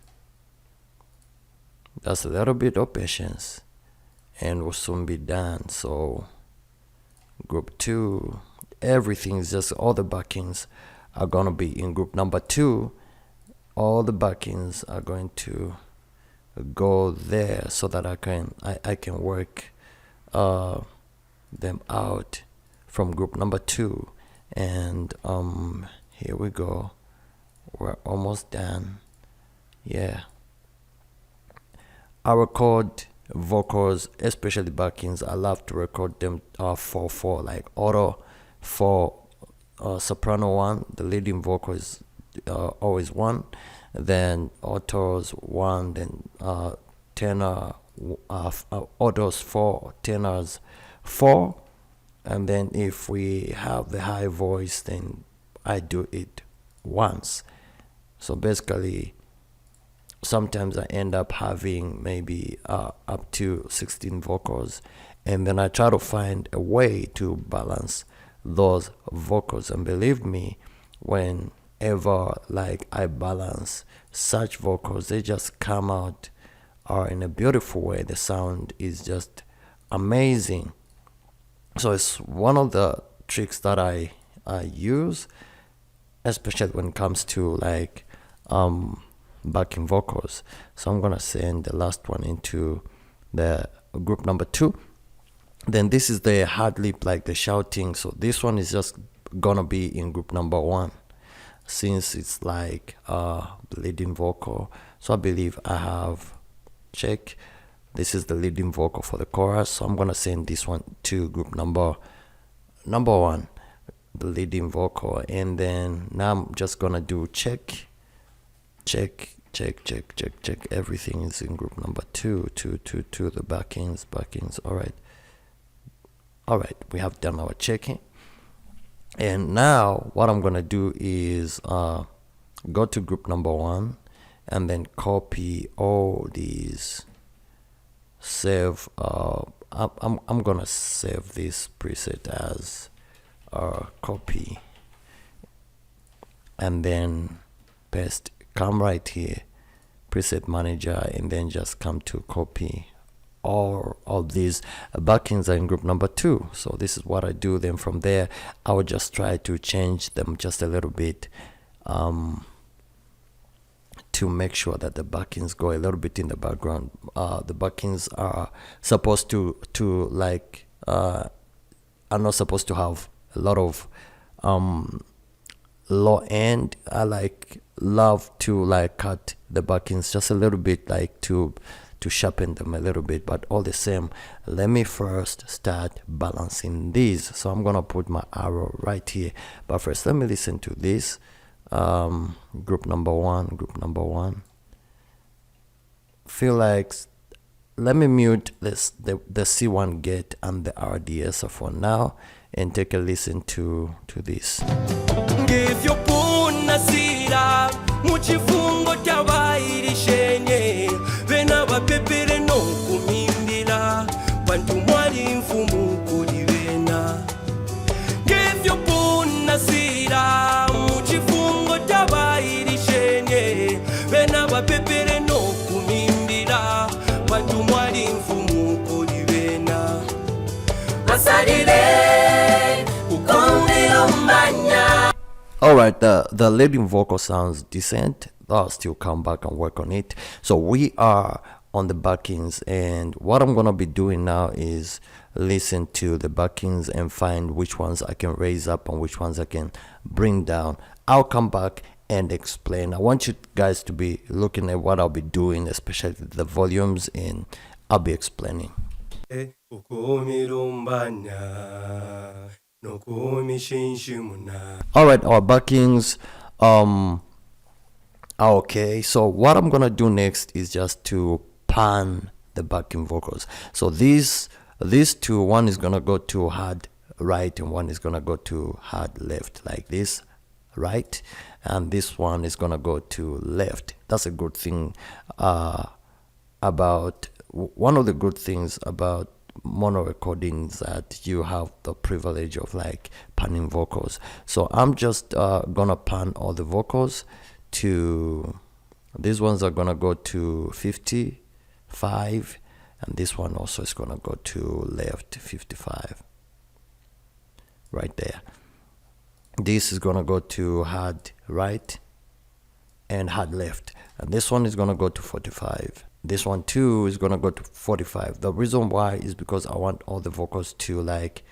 That's a little bit of patience and will soon be done. So group 2, everything is just, all the backings are gonna be in group number 2. All the backings are going to go there so that I can work them out from group number 2. And here we go, we're almost done. Yeah, I record vocals, especially backings. I love to record them 4/4, like auto 4, soprano 1, the leading vocal is always 1, then autos 1, then tenor, autos 4, tenors 4, and then if we have the high voice, then I do it once. So basically sometimes I end up having maybe up to 16 vocals, and then I try to find a way to balance those vocals. And believe me, whenever like I balance such vocals, they just come out in a beautiful way. The sound is just amazing. So it's one of the tricks that I use, especially when it comes to like backing vocals. So I'm gonna send the last one into the group number 2, Then this is the hard lip, like the shouting. So this one is just gonna be in group number 1, since it's like the leading vocal. So I believe I have check. This is the leading vocal for the chorus. So I'm gonna send this one to group number 1, the leading vocal. And then now I'm just gonna do check. Everything is in group number 2. The backings. All right, we have done our checking. And now what I'm gonna do is go to group number 1 and then copy all these, save. I'm gonna save this preset as copy, and then paste. Come right here, preset manager, and then just come to copy. All of these backings are in group number 2. So this is what I do. Then from there I would just try to change them just a little bit to make sure that the backings go a little bit in the background. The backings are supposed to like are not supposed to have a lot of low end. I love to like cut the backings just a little bit, like to sharpen them a little bit. But all the same, let me first start balancing these. So I'm gonna put my arrow right here, but first let me listen to this. Group number 1. Feel like, let me mute this, the C1 gate and the RDS for now, and take a listen to this. Nasira muchifungo tabairishene vena vapepere no kumimbira bantu mwali mfumu kulivena ngevyo nasira muchifungo tabairishene vena vapepere no kumimbira bantu mwali mfumu kulivena basalire ukomiro mbanya. Alright, the leading vocal sounds decent. I'll still come back and work on it. So we are on the backings, and what I'm gonna be doing now is listen to the backings and find which ones I can raise up and which ones I can bring down. I'll come back and explain. I want you guys to be looking at what I'll be doing, especially the volumes, and I'll be explaining. Alright, our backings are okay. So what I'm gonna do next is just to pan the backing vocals. So these two, one is gonna go to hard right and one is gonna go to hard left, like this, right, and this one is gonna go to left. That's a good thing about, one of the good things about mono recordings, that you have the privilege of like panning vocals. So I'm just gonna pan all the vocals to, these ones are gonna go to 55, and this one also is gonna go to left 55, right there. This is gonna go to hard right and hard left, and this one is gonna go to 45. This one too is gonna go to 45. The reason why is because I want all the vocals to like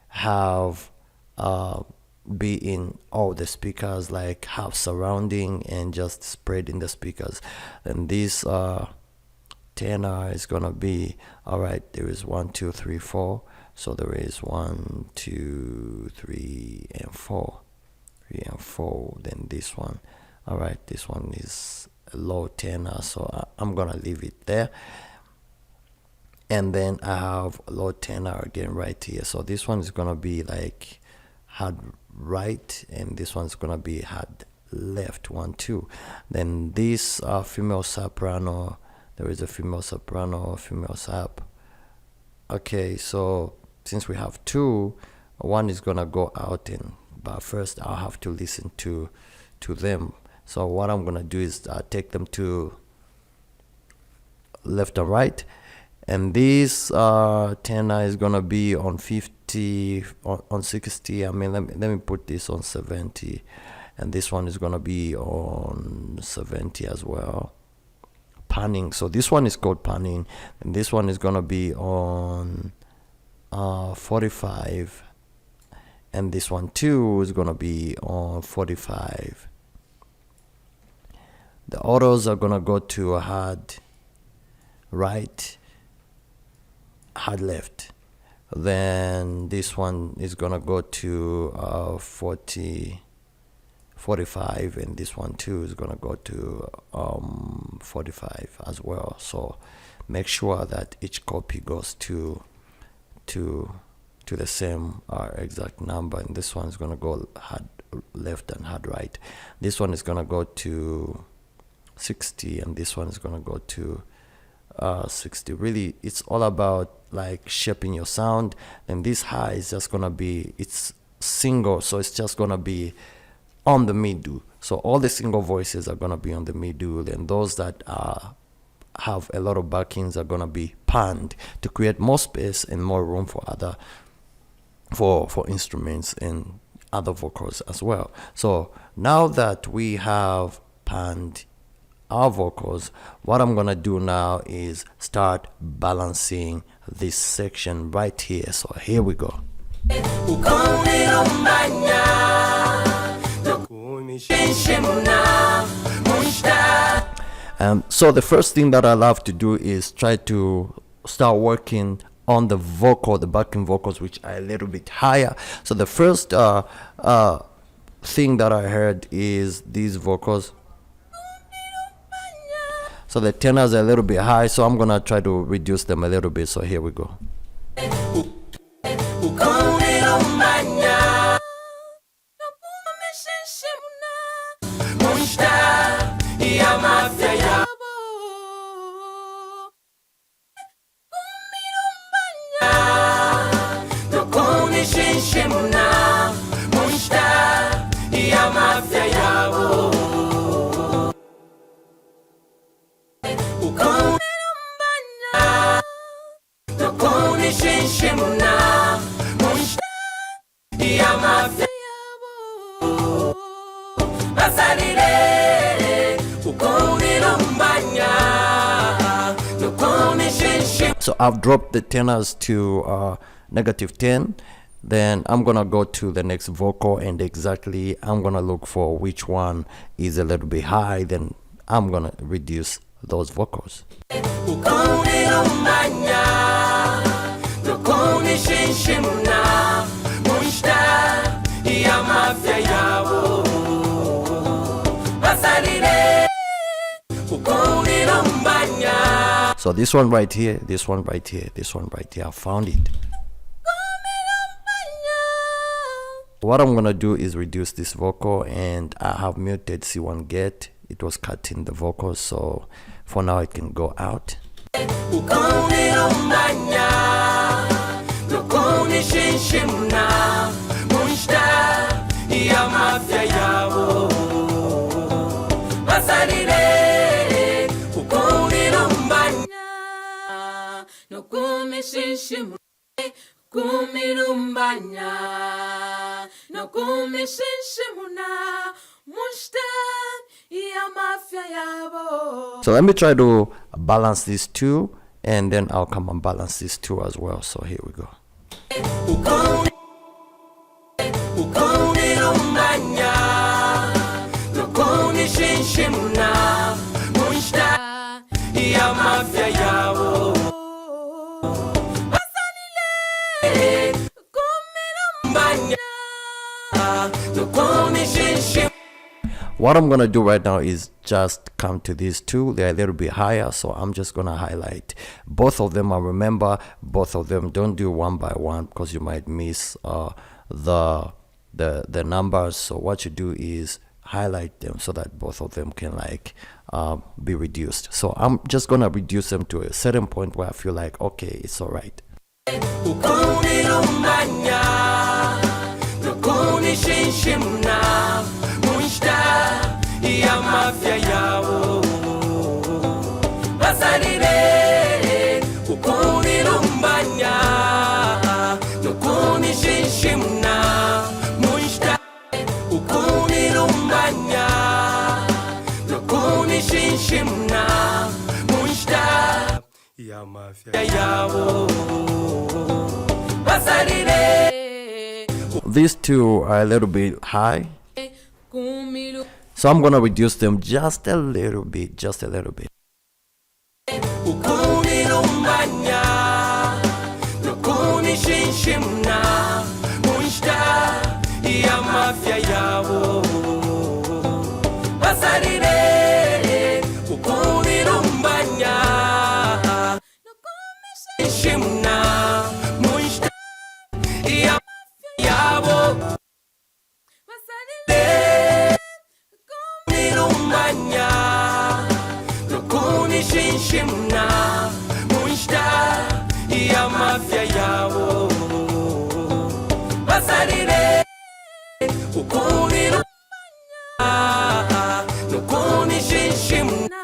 have be in all the speakers, like have surrounding and just spread in the speakers. And this tenor is gonna be, all right, there is 1 2 3 4, so there is 1 2 3 and 4, 3 and 4. Then this one, all right, this one is low tenor, so I'm gonna leave it there. And then I have low tenor again right here, so this one is gonna be like hard right, and this one's gonna be hard left, 1 2. Then this female soprano, there is a female soprano, female sap. Okay, so since we have two, one is gonna go out, in but first I'll have to listen to them. So what I'm gonna do is take them to left and right, and this tenor is gonna be on 50, on 60. I mean, let me put this on 70, and this one is gonna be on 70 as well. Panning. So this one is called panning, and this one is gonna be on 45, and this one too is gonna be on 45. The autos are gonna go to a hard right, hard left. Then this one is gonna go to 45, and this one too is gonna go to 45 as well. So make sure that each copy goes to the same exact number, and this one is gonna go hard left and hard right. This one is gonna go to 60, and this one is gonna go to 60. Really, it's all about like shaping your sound. And this high is just gonna be, it's single, so it's just gonna be on the middle. So all the single voices are gonna be on the middle, and those that have a lot of backings are gonna be panned to create more space and more room for other for instruments and other vocals as well. So now that we have panned our vocals, what I'm gonna do now is start balancing this section right here. So here we go. So the first thing that I love to do is try to start working on the vocal, the backing vocals, which are a little bit higher. So the first thing that I heard is these vocals. So the tenors are a little bit high, so I'm gonna try to reduce them a little bit. So here we go. So I've dropped the tenors to -10. Then I'm gonna go to the next vocal, and exactly I'm gonna look for which one is a little bit high. Then I'm gonna reduce those vocals. So this one right here, this one right here, this one right here, I found it. What I'm gonna do is reduce this vocal, and I have muted C1 get. It was cutting the vocals, so for now it can go out. So let me try to balance these two, and then I'll come and balance these two as well. So here we go. What I'm gonna do right now is just come to these two. They're a little bit higher, so I'm just gonna highlight both of them. And remember, both of them, don't do one by one because you might miss the numbers. So what you do is highlight them so that both of them can like be reduced. So I'm just gonna reduce them to a certain point where I feel like, okay, it's all right. basalire These two are a little bit high, so I'm gonna reduce them just a little bit, just a little bit. ukumilumbanya nokunishishimna munshta ya mafya yabo basalire ukumilumbanya nokunishishimna munshta ya mafya yabo basalire ukumilumbanya nokunishishimna munshta ya mafya yabo basalire ukumilumbanya nokunishishimna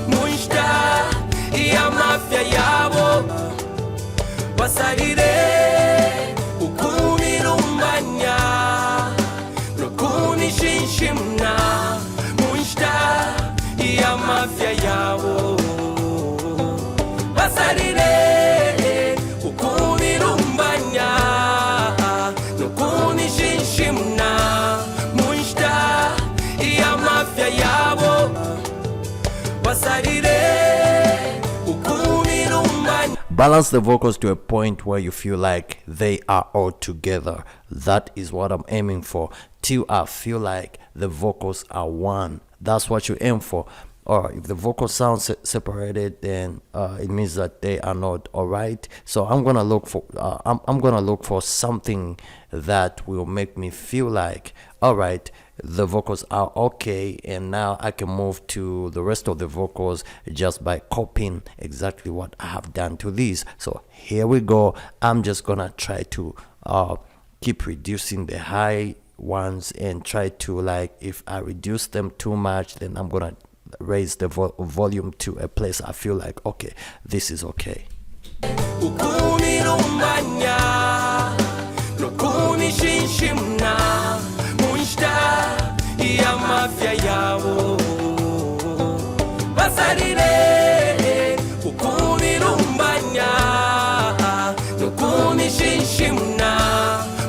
munshta ya mafya yabo basalire ukumilumbanya nokunishishimna munshta ya mafya yabo basalire ukumilumbanya nokunishishimna munshta ya mafya yabo basalire ukumilumbanya. Balance the vocals to a point where you feel like they are all together. That is what I'm aiming for. Till I feel like the vocals are one. That's what you aim for. Or if the vocals sound separated, then it means that they are not all right. So I'm gonna look for I'm gonna look for something that will make me feel like, all right, the vocals are okay, and now I can move to the rest of the vocals just by copying exactly what I have done to these. So here we go. I'm just gonna try to keep reducing the high ones and try to, like, if I reduce them too much, then I'm gonna raise the volume to a place I feel like, okay, this is okay. ukumilumbanya nokunishishimna munshta ya mafya yabo basalire ukumilumbanya nokunishishimna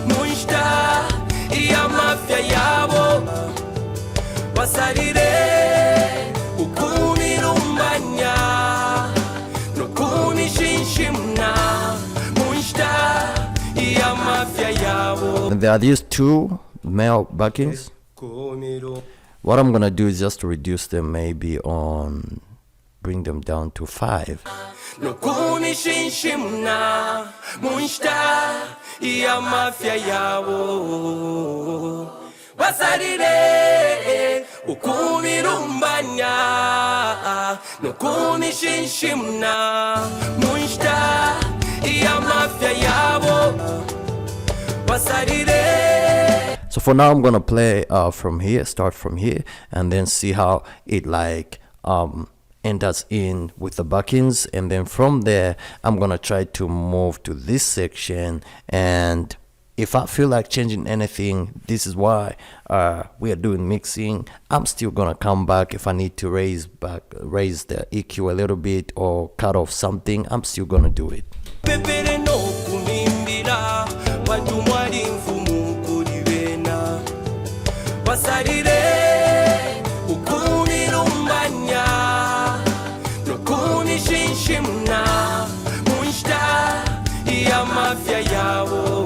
munshta ya mafya yabo basalire ukumilumbanya nokunishishimna munshta ya mafya yabo. And there are these two male backings. What I'm gonna do is just reduce them, maybe on, bring them down to 5. nokunishishimna munshta ya mafya yabo basalire ukumilumbanya nokunishishimna munshta ya mafya yabo basalire. So for now, I'm gonna play from here, start from here, and then see how it like enters in with the backings, and then from there I'm gonna try to move to this section, and if I feel like changing anything, this is why we are doing mixing. I'm still gonna come back if I need to raise the EQ a little bit or cut off something. I'm still gonna do it. pepere nokumimbira watu mwali mfumu kulibena basalire ukumilumbanya nokunishishimna munshta ya mafya yabo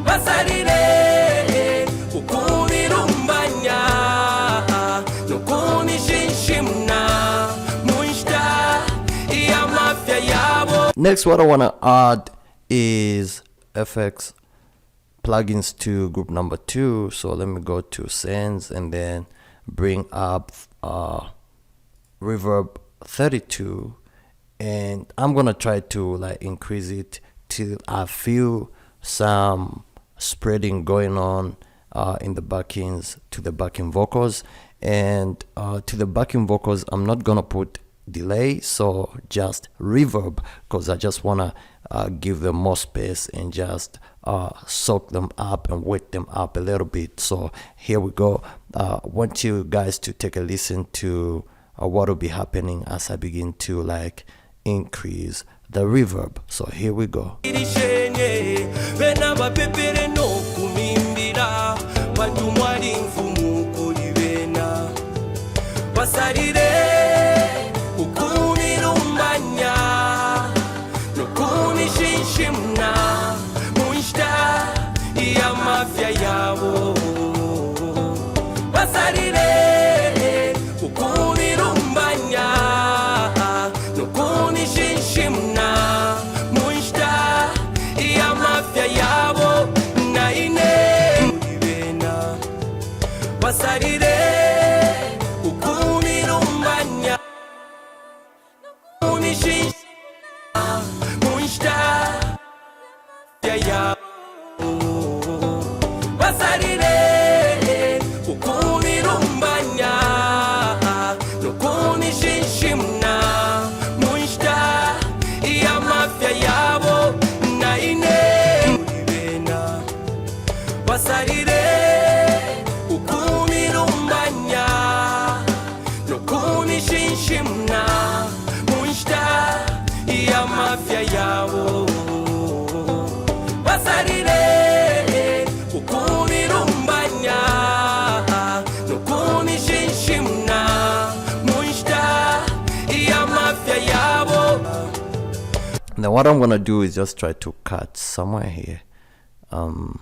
basalire ukumilumbanya nokunishishimna munshta ya mafya yabo. Next, what I want to add is FX plugins to group number 2. So let me go to Sends and then bring up Reverb 32, and I'm gonna try to like increase it till I feel some spreading going on in the backings to the backing vocals, and to the backing vocals I'm not gonna put delay, so just reverb, because I just wanna give them more space and just soak them up and wake them up a little bit. So here we go. I want you guys to take a listen to what will be happening as I begin to like increase the reverb. So here we go. irishenye bena bapepere n'okumimbira bantu mwali nfumu kuli bena basalire ukumirumbanya n'okumishinshimuna munshita ya mafya yabo basalire ukumirumbanya n'okumishinshimuna munshita ya mafya yabo naine ibena basalire ukumirumbanya n'okumishinshimuna munshita ya yabo basalire ukumirumbanya n'okumishinshimuna munshita ya mafya yabo naine ibena basalire ukumirumbanya n'okumishinshimuna munshita ya mafya yabo basalire ukumirumbanya n'okumishinshimuna munshita ya mafya yabo. Now what I'm gonna do is just try to cut somewhere here, and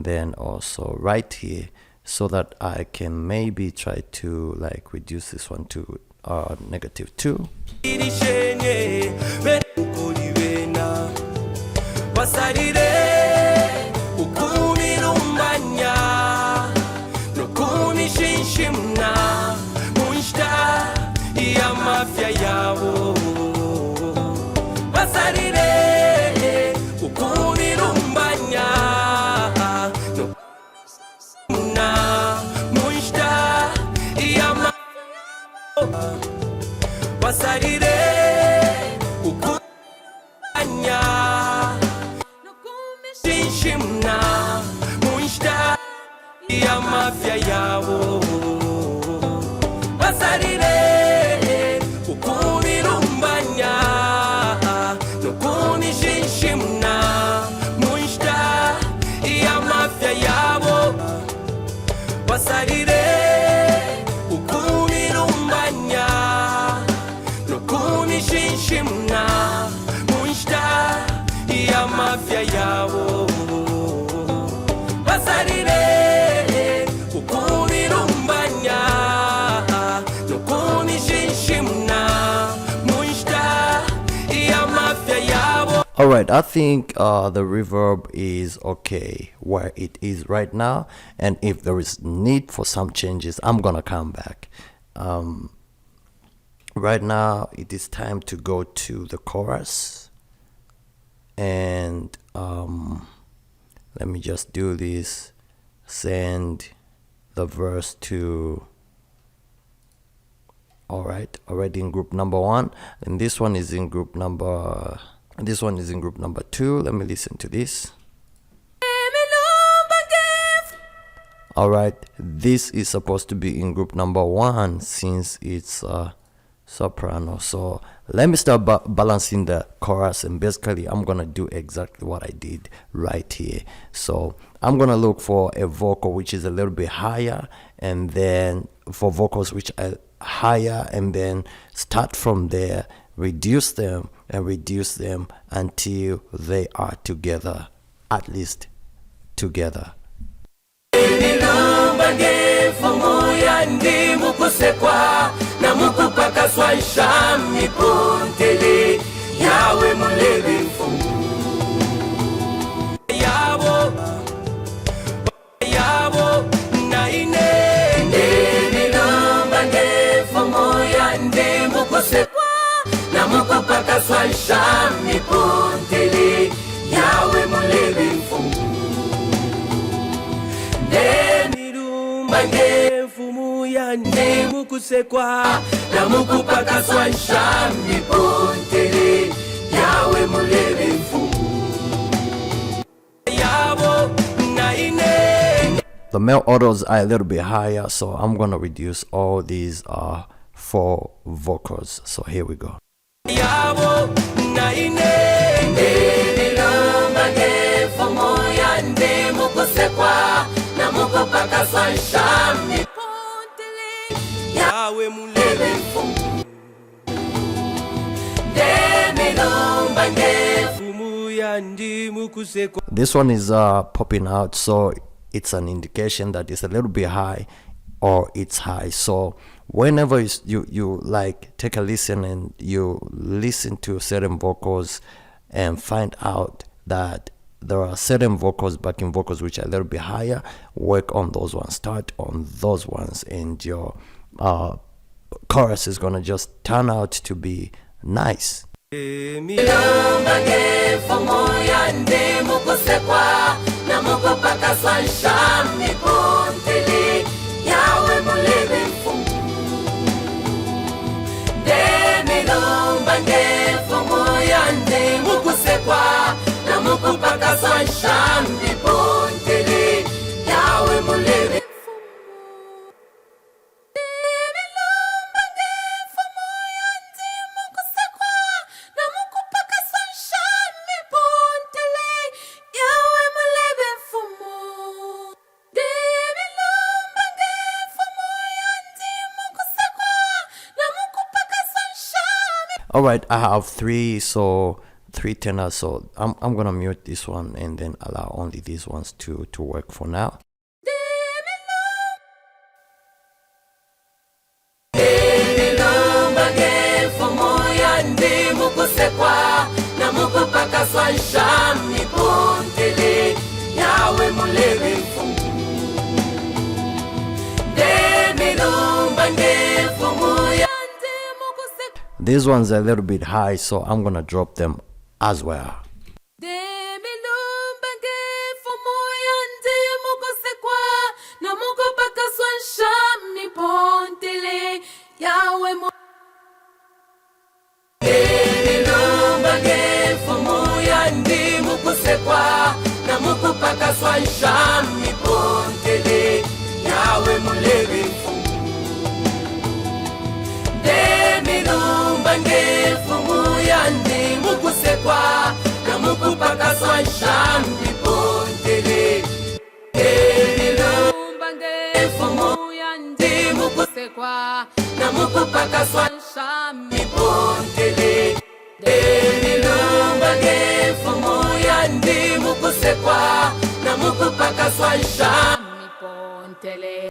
then also right here, so that I can maybe try to like reduce this one to -2. irishenye bena kuli bena basalire ukumirumbanya n'okumishinshimuna munshita ya mafya yabo basalire ukumirumbanya n'okumishinshimuna munshita ya mafya yabo basalire ukumirumbanya n'okumishinshimuna munshita ya mafya yabo basalire ukumirumbanya n'okumishinshimuna munshita ya mafya yabo basalire ukumirumbanya n'okumishinshimuna munshita ya mafya yabo basalire ukumirumbanya n'okumishinshimuna munshita ya mafya yabo. All right, I think the reverb is okay where it is right now, and if there is need for some changes, I'm gonna come back. Right now it is time to go to the chorus, and let me just do this, send the verse to, all right, already in group number 1, and this one is in group number 2. Let me listen to this. All right, this is supposed to be in group number 1 since it's soprano. So let me start balancing the chorus, and basically I'm gonna do exactly what I did right here. So I'm gonna look for a vocal which is a little bit higher, and then for vocals which are higher, and then start from there, reduce them until they are together, at least together. Nilumba ngefumu ya ndi mukusekwa na mukupakaswa nshami pontele yawe mulevi mfumu yabo naine. Nilumba ngefumu ya ndi mukusekwa na mukupakaswa nshami pontele yawe mulevi mfumu mangefumu ya ndi mukusekwa na mukupakaswa nshami pontele yawe mulevi mfumu yabo naine. The male autos are a little bit higher, so I'm gonna reduce all these 4 vocals. So here we go. yabo na inenge nilomba ngefo moya ndi mukusekwa na mukupaka swanshami yawe mulebe mfumu nilomba ngefo moya ndi mukusekwa. This one is popping out, so it's an indication that it's a little bit high or it's high. So whenever you like take a listen and you listen to certain vocals and find out that there are certain vocals, backing vocals, which are a little bit higher, work on those ones, start on those ones, and your chorus is gonna just turn out to be nice. Nilomba ngefo moya ndi mukusekwa na mukupaka swanshami pontele yawe mulebe mfumu nilomba ngefo moya ndi mukusekwa na mukupaka swanshami pontele yawe mulebe All right, I have three tenors, so I'm gonna mute this one and then allow only these ones to work for now. These ones are a little bit high, so I'm gonna drop them as well.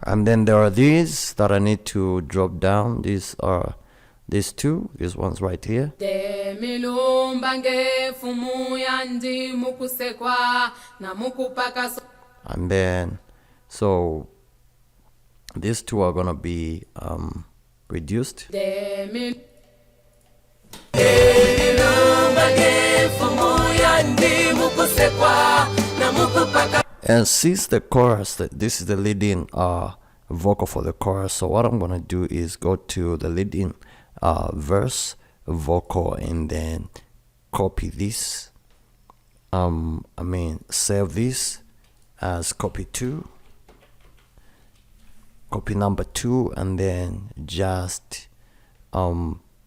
And then there are these that I need to drop down. These are these two. These ones right here. And then so these two are gonna be reduced. And since the chorus, this is the leading vocal for the chorus, so what I'm gonna do is go to the leading verse vocal and then copy this. Save this as copy number 2, and then just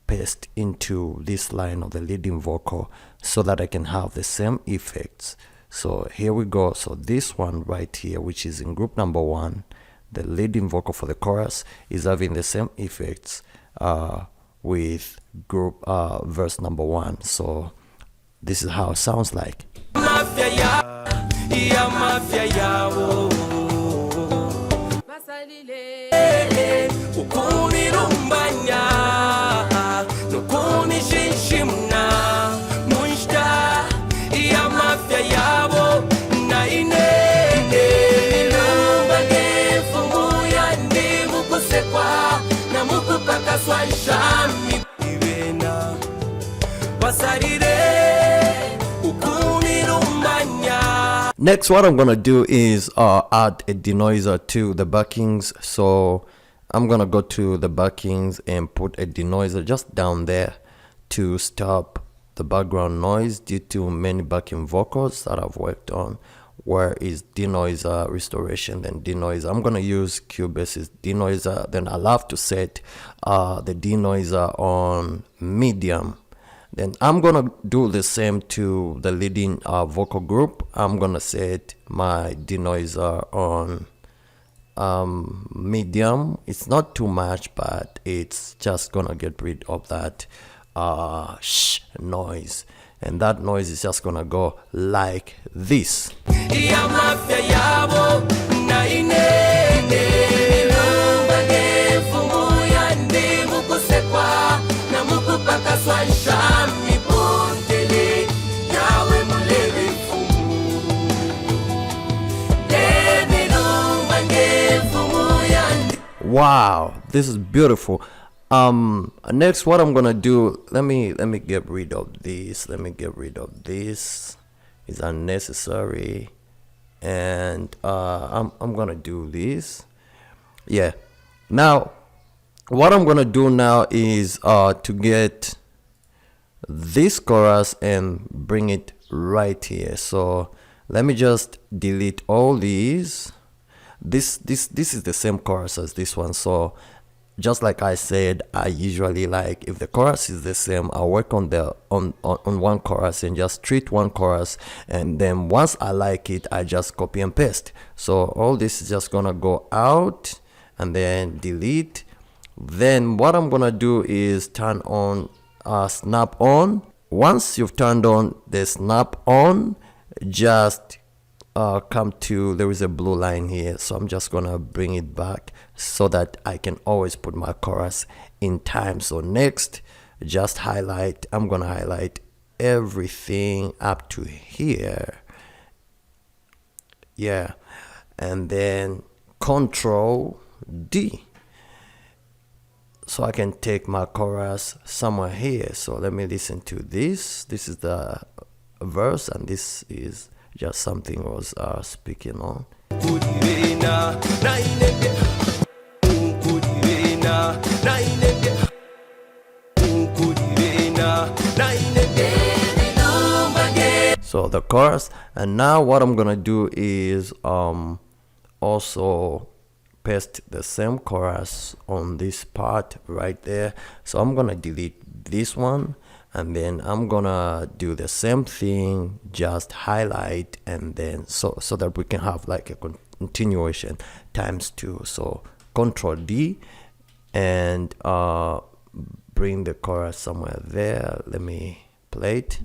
paste into this line of the leading vocal so that I can have the same effects. So here we go. So this one right here, which is in group number 1, the leading vocal for the chorus is having the same effects with group verse number 1. So this is how it sounds like. Next, what I'm gonna do is add a denoiser to the backings. So I'm gonna go to the backings and put a denoiser just down there to stop the background noise due to many backing vocals that I've worked on. Where is denoiser restoration, then denoiser. I'm gonna use Cubase's denoiser. Then I'll have to set the denoiser on medium Then I'm gonna do the same to the leading vocal group. I'm gonna set my denoiser on medium. It's not too much, but it's just gonna get rid of that noise, and that noise is just gonna go like this. Wow, this is beautiful. Next, what I'm gonna do, let me get rid of this. It's unnecessary, and I'm gonna do this. Yeah. Now, what I'm gonna do now is to get this chorus and bring it right here. So let me just delete all these. This is the same chorus as this one. So just like I said, I usually, like, if the chorus is the same, I'll work on the on one chorus and just treat one chorus, and then once I like it, I just copy and paste. So all this is just gonna go out and then delete. Then what I'm gonna do is turn on snap on. Once you've turned on the snap on, just come to, there is a blue line here, so I'm just gonna bring it back so that I can always put my chorus in time. So next, just highlight, I'm gonna highlight everything up to here, yeah, and then Control D, so I can take my chorus somewhere here. So let me listen to this. This is the verse, and this is just something I was speaking on. So the chorus, and now what I'm gonna do is also paste the same chorus on this part right there. So I'm gonna delete this one, and then I'm gonna do the same thing, just highlight, and then so that we can have like a continuation ×2. So Control D, and bring the chorus somewhere there. Let me play it.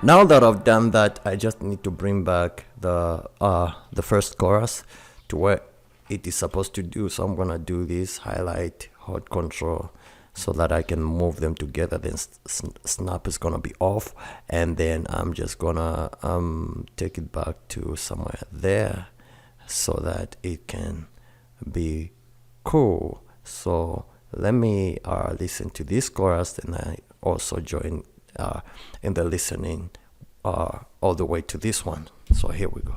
Now that I've done that, I just need to bring back the first chorus to where it is supposed to do. So I'm gonna do this, highlight, hold Control, so that I can move them together. Then snap is gonna be off, and then I'm just gonna take it back to somewhere there so that it can be cool. So let me listen to this chorus, and I also join in the listening all the way to this one. So here we go.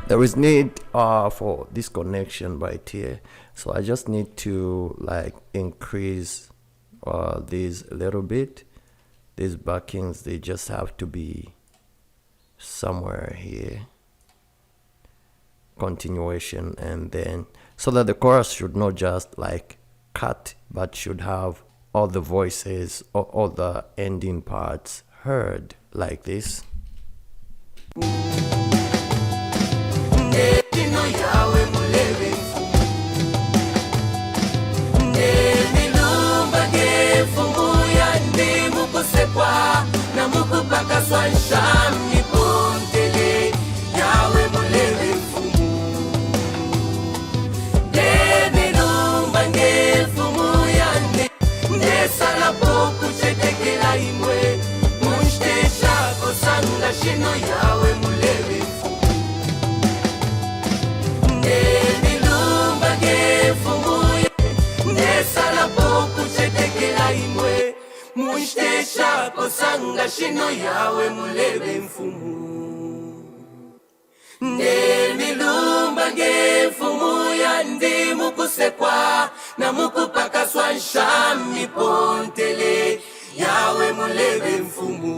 There is need for this connection right here, so I just need to like increase these a little bit. These backings, they just have to be somewhere here, continuation, and then so that the chorus should not just like cut, but should have all the voices or all the ending parts heard like this. Na muku paka swan sham shako sanga shino yawe mulebe mfumu nde milumba nge mfumu ya ndi mukusekwa na mukupakaswa nshami pontele yawe mulebe mfumu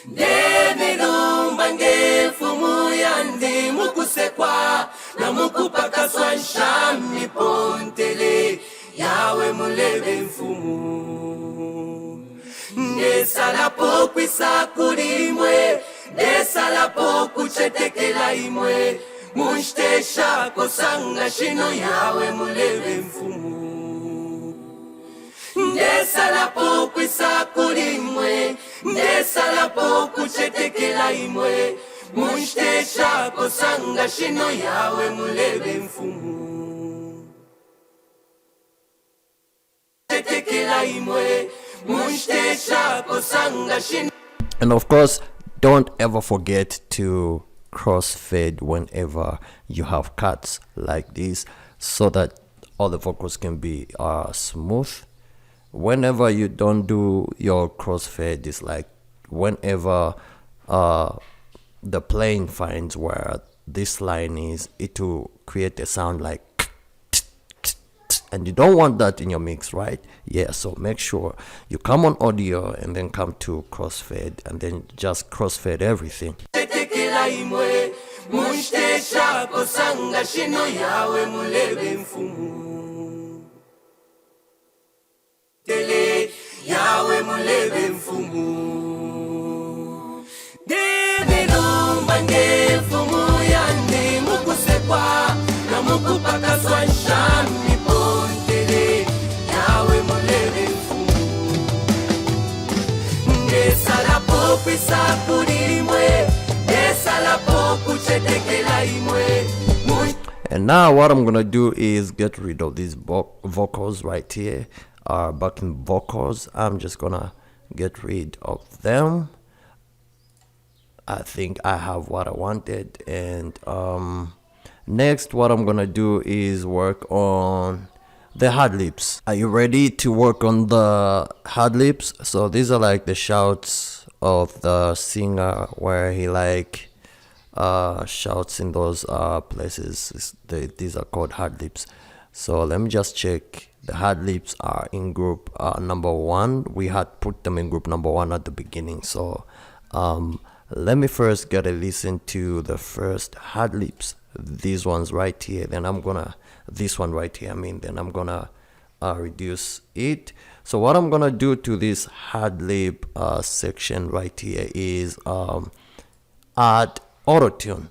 nde milumba nge mfumu ya ndi mukusekwa na mukupakaswa nshami pontele yawe mulebe mfumu nesalapo kwisakuli imwe nesalapo kuchetekela imwe munshiteshako sanga shino yawe mulebe mfumu nesalapo kwisakuli imwe nesalapo kuchetekela imwe munshiteshako sanga shino yawe mulebe mfumu And of course, don't ever forget to crossfade whenever you have cuts like this, so that all the vocals can be smooth. Whenever you don't do your crossfade, it's like whenever the plane finds where this line is, it will create a sound like, and you don't want that in your mix, right? Yeah, so make sure you come on audio and then come to crossfade and then just crossfade everything. And now what I'm gonna do is get rid of these vocals right here, backing vocals. I'm just gonna get rid of them. I think I have what I wanted. And next what I'm gonna do is work on the hard lips. Are you ready to work on the hard lips? So these are like the shouts of the singer, where he like shouts in those places. These are called hard lips. So let me just check. The hard lips are in group number 1. We had put them in group number 1 at the beginning. So let me first get a listen to the first hard lips, these ones right here. Then I'm gonna, this one right here, then I'm gonna reduce it. So what I'm gonna do to this hard lip section right here is add auto-tune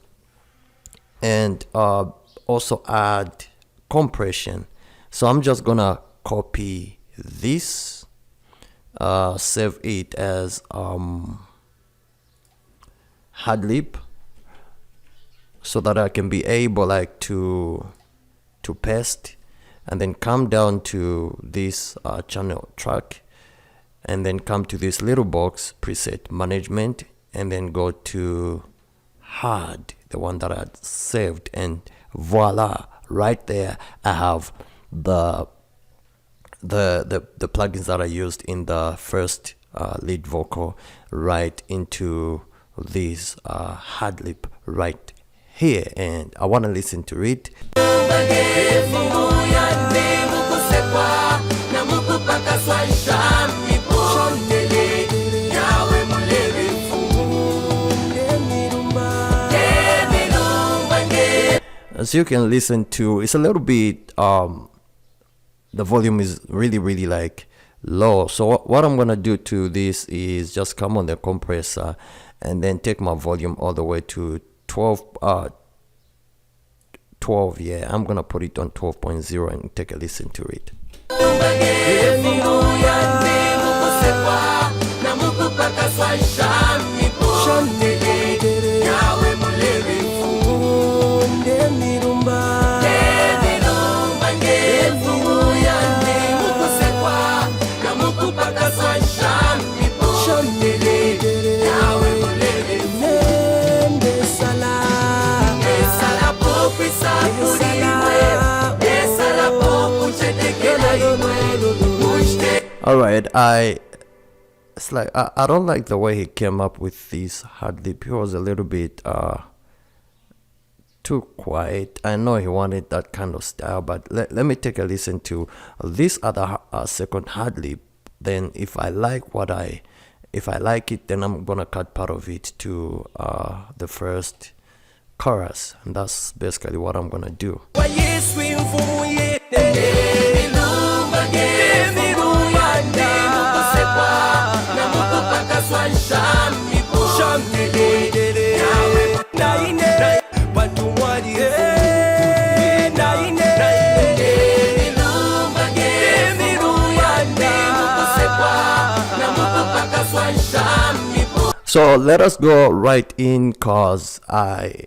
and also add compression. So I'm just gonna copy this, save it as hard lip, so that I can be able like to paste, and then come down to this channel track, and then come to this little box, preset management, and then go to hard, the one that I saved, and voila, right there I have the plugins that I used in the first lead vocal right into this hard lip right here, and I want to listen to it. As you can listen to, it's a little bit the volume is really like low. So what I'm gonna do to this is just come on the compressor and then take my volume all the way to 12. Yeah, I'm gonna put it on 12.0 and take a listen to it. Alright, I it's like I don't like the way he came up with this hard lip. He was a little bit too quiet. I know he wanted that kind of style, but let me take a listen to this other second hard lip. Then if I like it, then I'm gonna cut part of it to the first chorus, and that's basically what I'm gonna do. So let us go right in, cause I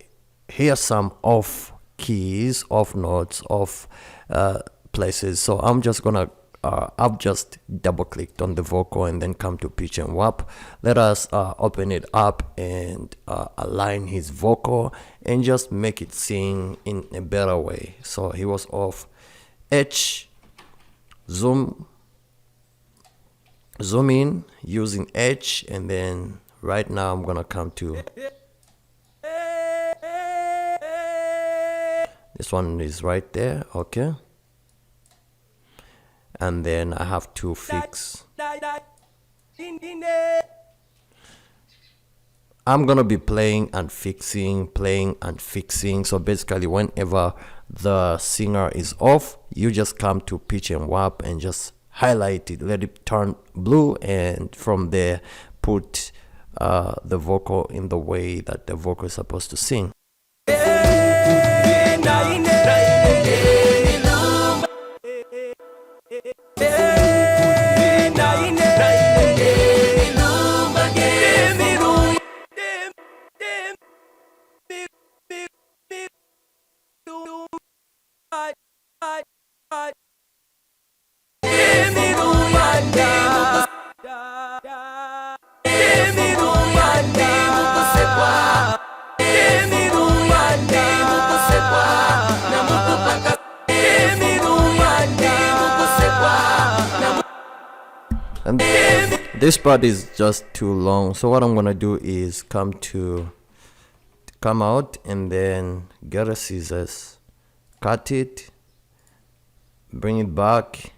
hear some off keys, off notes, off places. So I'm just gonna I've just double clicked on the vocal and then come to pitch and wap. Let us open it up and align his vocal and just make it sing in a better way. So he was off. H, zoom in using H, and then right now I'm gonna come to this one is right there, okay, and then I have to fix. I'm gonna be playing and fixing. So basically whenever the singer is off, you just come to pitch and wap and just highlight it, let it turn blue, and from there put the vocal in the way that the vocal is supposed to sing. And this part is just too long, so what I'm gonna do is come out and then get a scissors, cut it, bring it back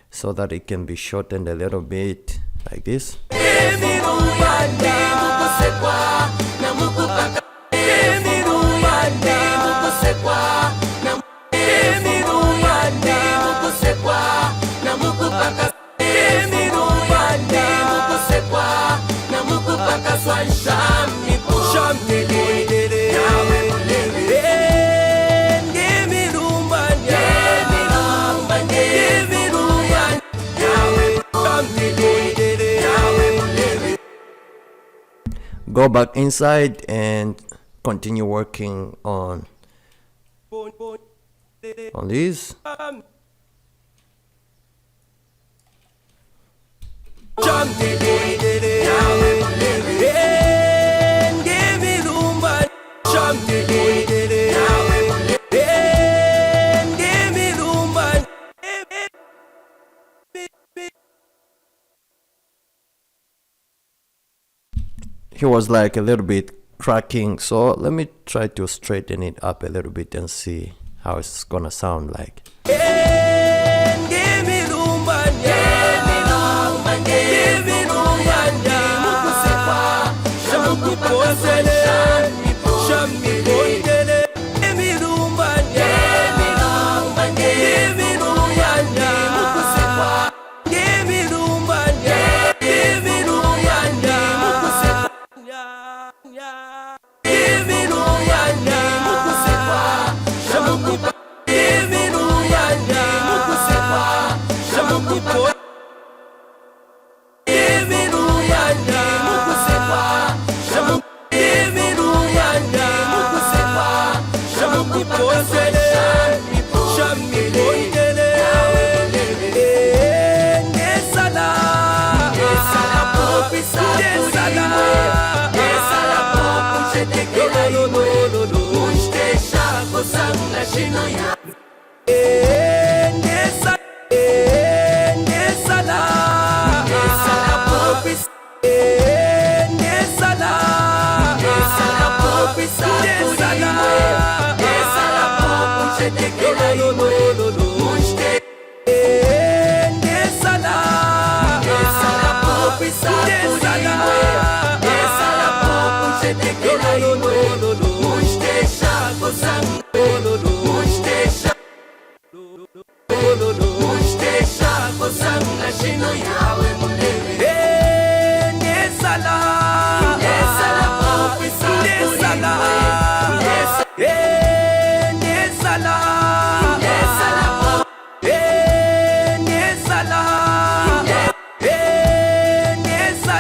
so that it can be shortened a little bit like this. Go back inside and continue working on these. He was like a little bit cracking, so let me try to straighten it up a little bit and see how it's gonna sound like.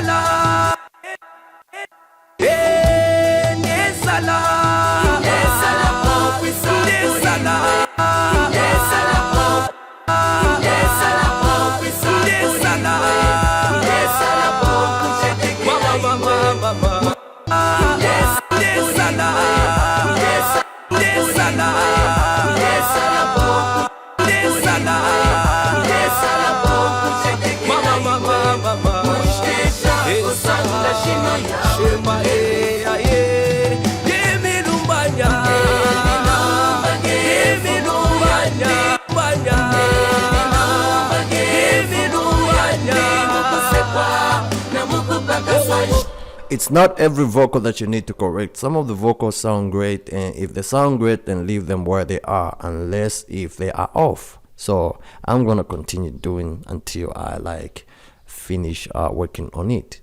Nesala, Nesala, It's not every vocal that you need to correct. Some of the vocals sound great, and if they sound great, then leave them where they are, unless if they are off. So I'm gonna continue doing until I like finish working on it.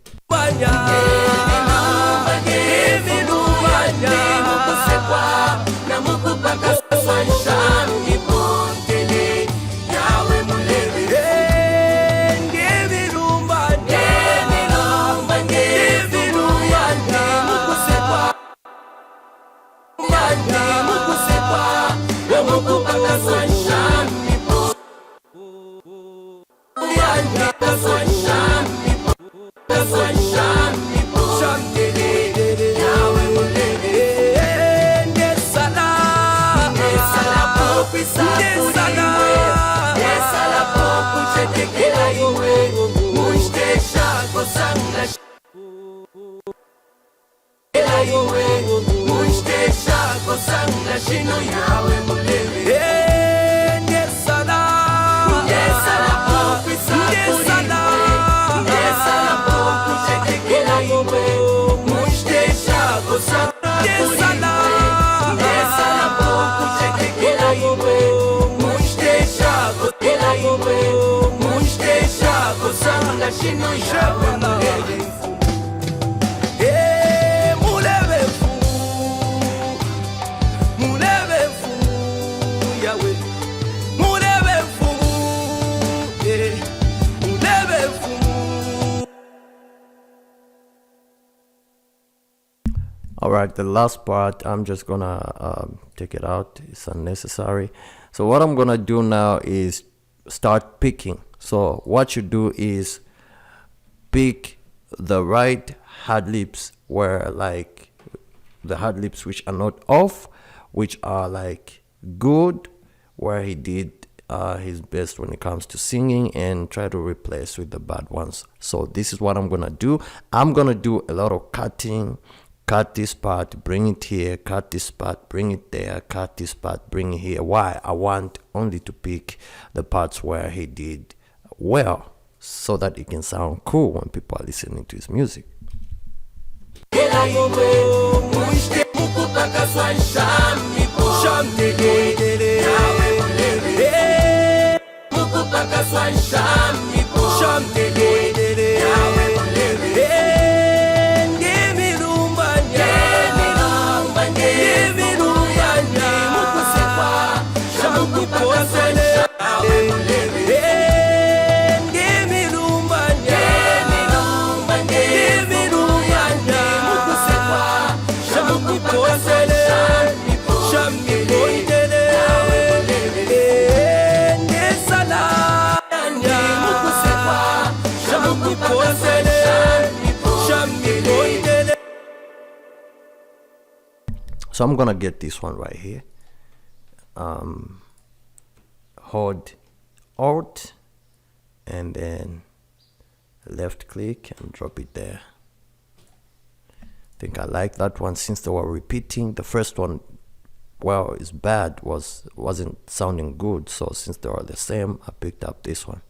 Alright, the last part, I'm just gonna take it out. It's unnecessary. So what I'm gonna do now is start picking. So what you do is pick the right hard lips, where like the hard lips which are not off, which are like good, where he did his best when it comes to singing, and try to replace with the bad ones. So this is what I'm gonna do. I'm gonna do a lot of cutting. Cut this part, bring it here, cut this part, bring it there, cut this part, bring it here. Why? I want only to pick the parts where he did well, so that it can sound cool when people are listening to his music. So I'm gonna get this one right here. Hold Alt and then left click and drop it there. I think I like that one, since they were repeating. The first one, well, is bad, wasn't sounding good. So since they are the same, I picked up this one.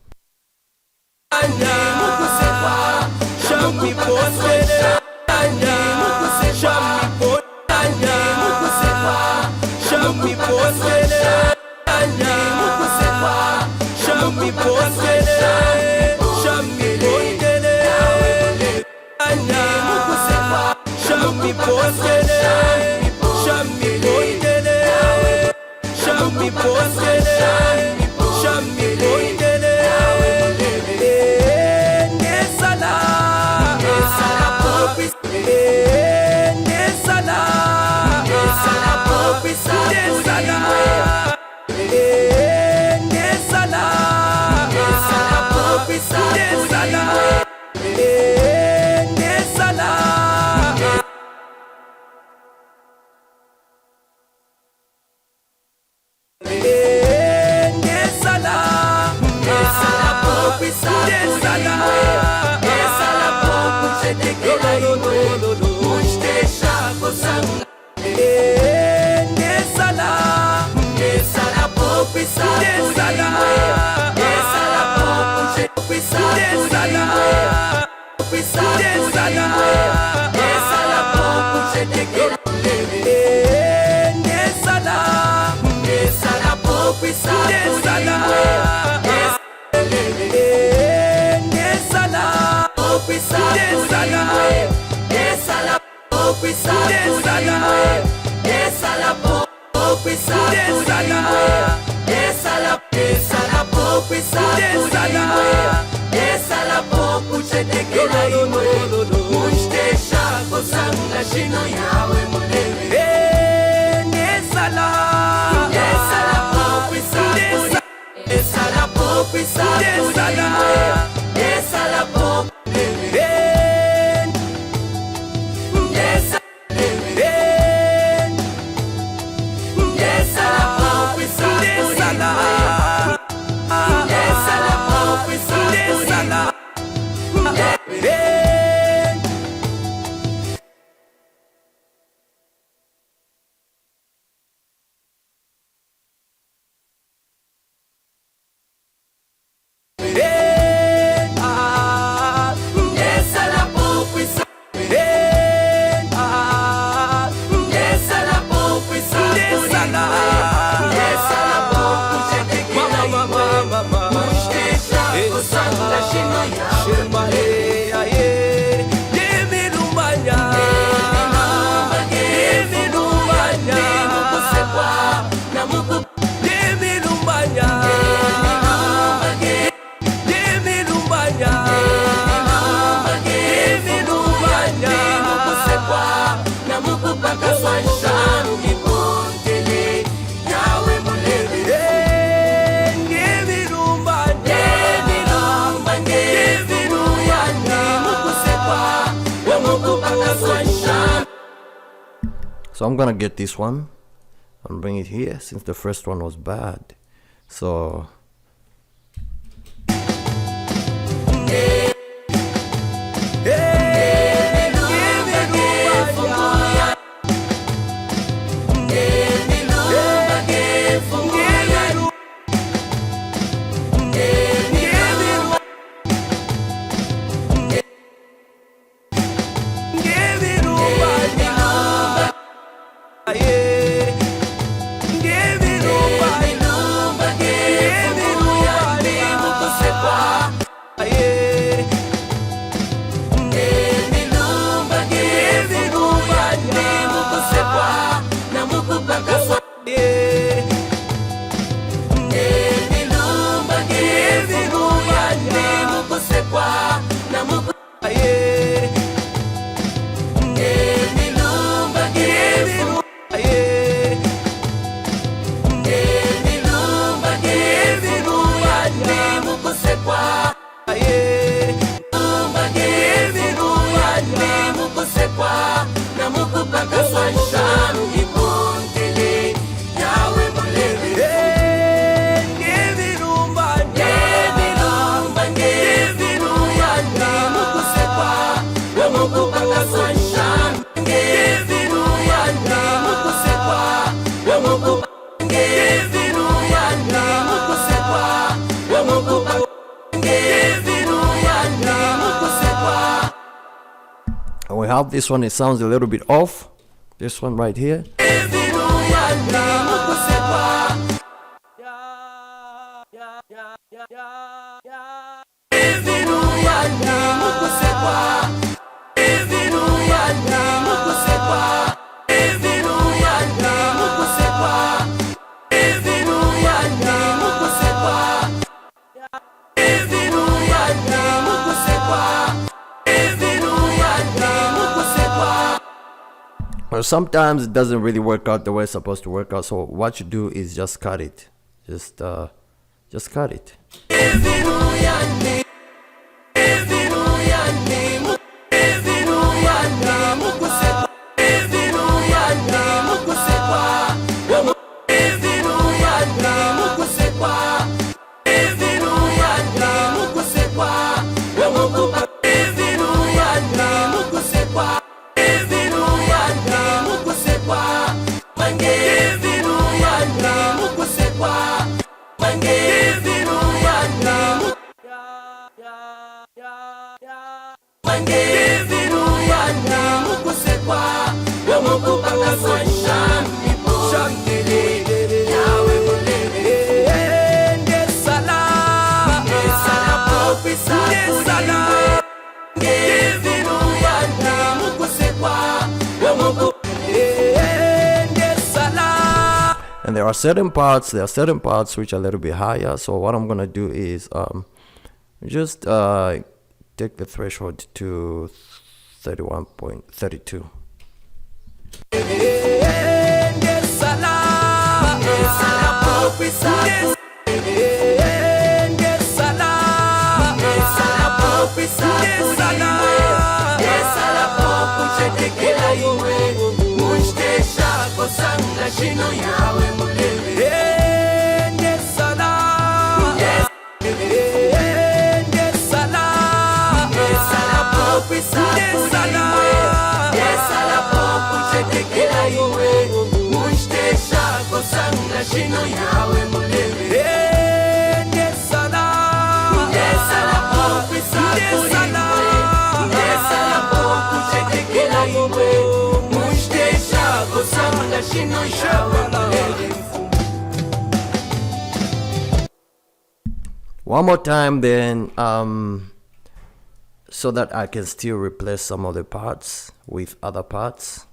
So I'm gonna get this one and bring it here since the first one was bad. So we have this one, it sounds a little bit off. This one right here. Well, sometimes it doesn't really work out the way it's supposed to work out. So what you do is just cut it. Just cut it. Mange And there are certain parts which are a little bit higher. So what I'm gonna do is just take the threshold to 31.32. One more time, then so that I can still replace some of the parts with other parts.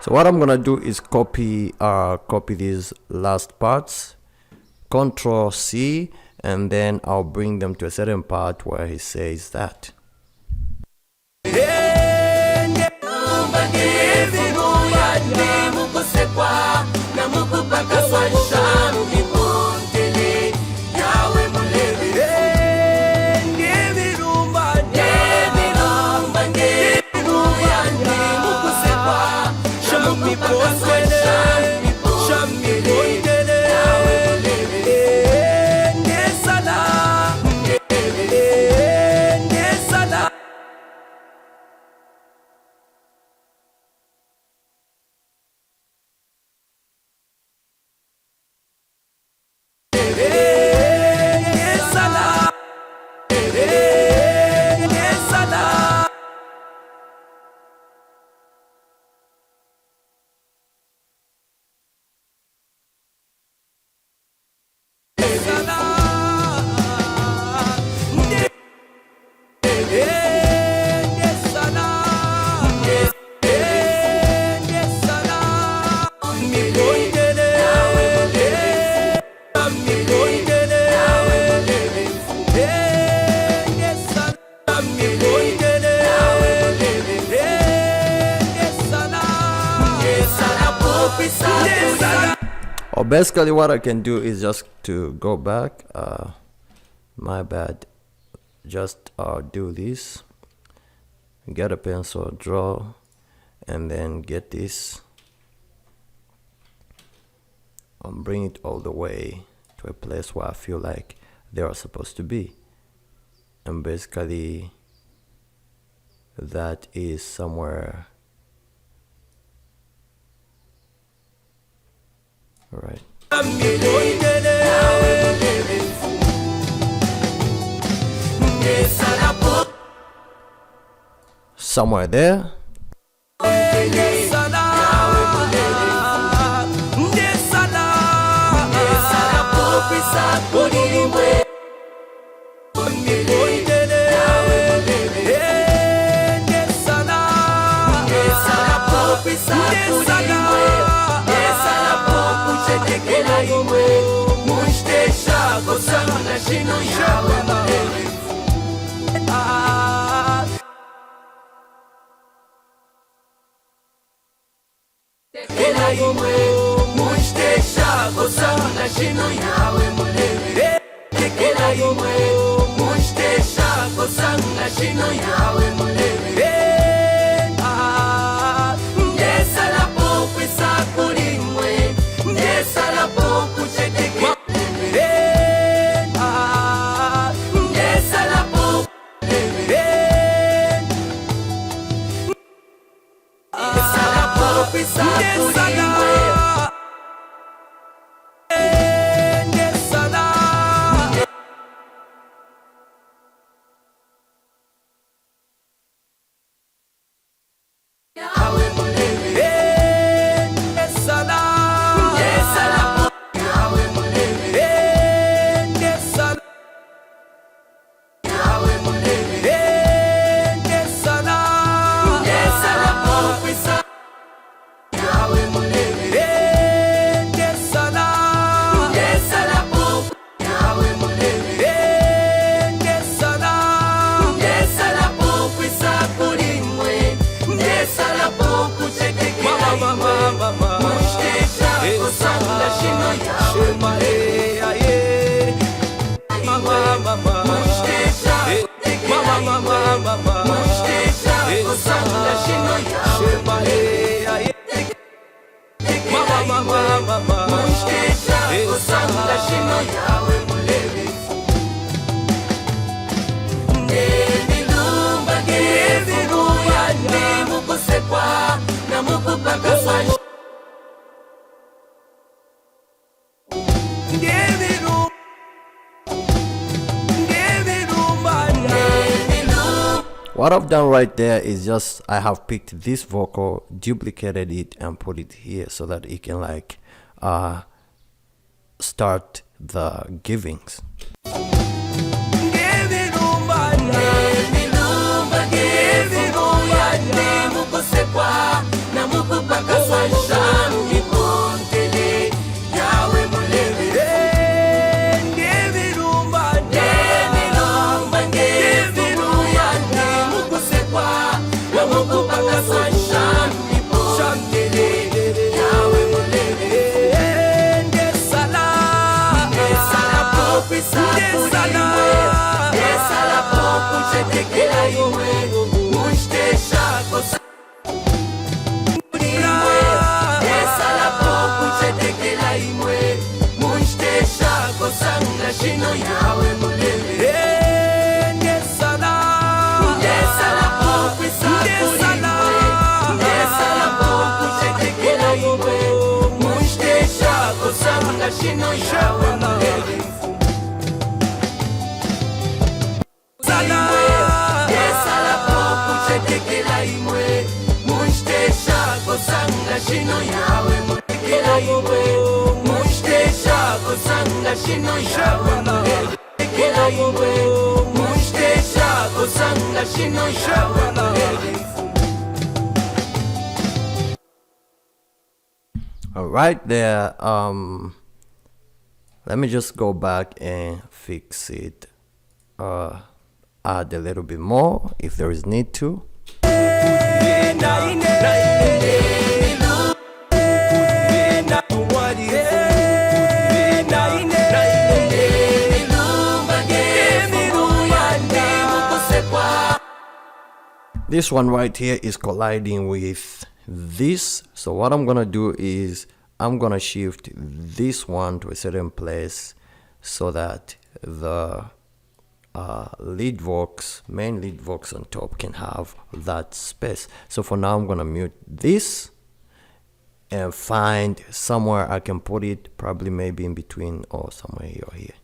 So what I'm gonna do is copy these last parts, Control C, and then I'll bring them to a certain part where he says that. Or basically what I can do is just to go back, my bad, just do this, get a pencil, draw, and then get this and bring it all the way to a place where I feel like they are supposed to be. And basically that is somewhere. All right. Somewhere there. What I've done right there is just I have picked this vocal, duplicated it, and put it here so that it can like start the givings. kuchekela imwe muchitesha kosa kuchetekela imwe muchitesha kosanga shino yawe mulele ndesala kuchetekela imwe muchitesha kosanga shino yawe mulele kuchetekela imwe muchitesha kosanga shino yawe mulele muchitesha kosanga shino yawe mulele muchitesha kosanga shino yawe mulele. All right there. Let me just go back and fix it. Add a little bit more if there is need to. This one right here is colliding with this, so what I'm gonna do is I'm gonna shift this one to a certain place so that the lead vox, main lead vox on top can have that space. So for now I'm gonna mute this and find somewhere I can put it, probably maybe in between or somewhere here or here.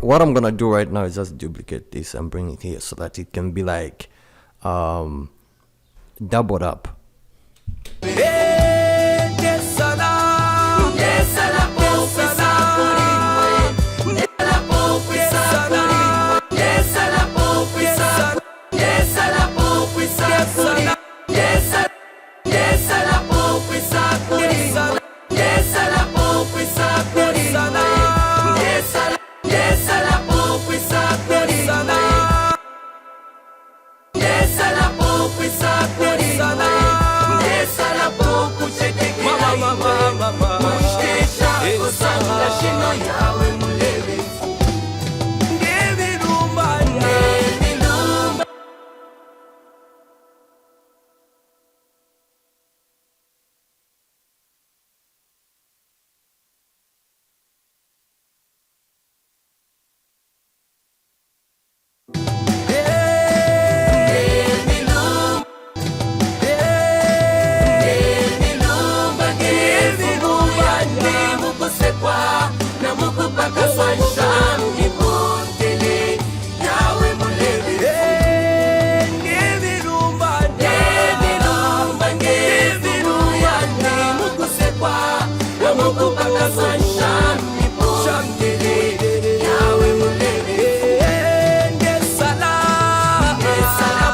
What I'm gonna do right now is just duplicate this and bring it here so that it can be like doubled up. namukupakazwa shamipo shamdele yawe mulele ngesala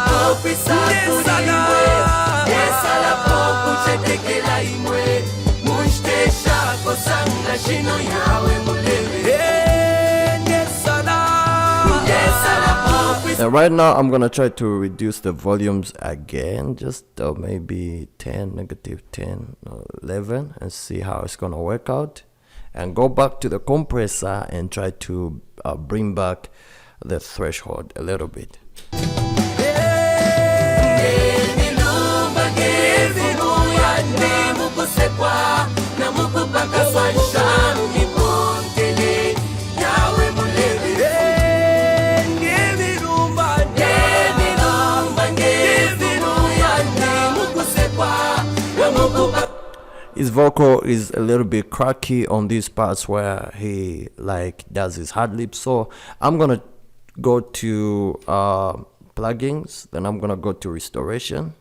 popisa kulimwe ngesala pokuchetekela imwe munstesha kosanga shino yawe mulele ngesala popisa. And right now I'm gonna try to reduce the volumes again, just maybe 10, negative 10, 11, and see how it's gonna work out. And go back to the compressor and try to bring back the threshold a little bit. His vocal is a little bit cracky on these parts where he like does his hard lip. So I'm gonna go to plugins, then I'm gonna go to restoration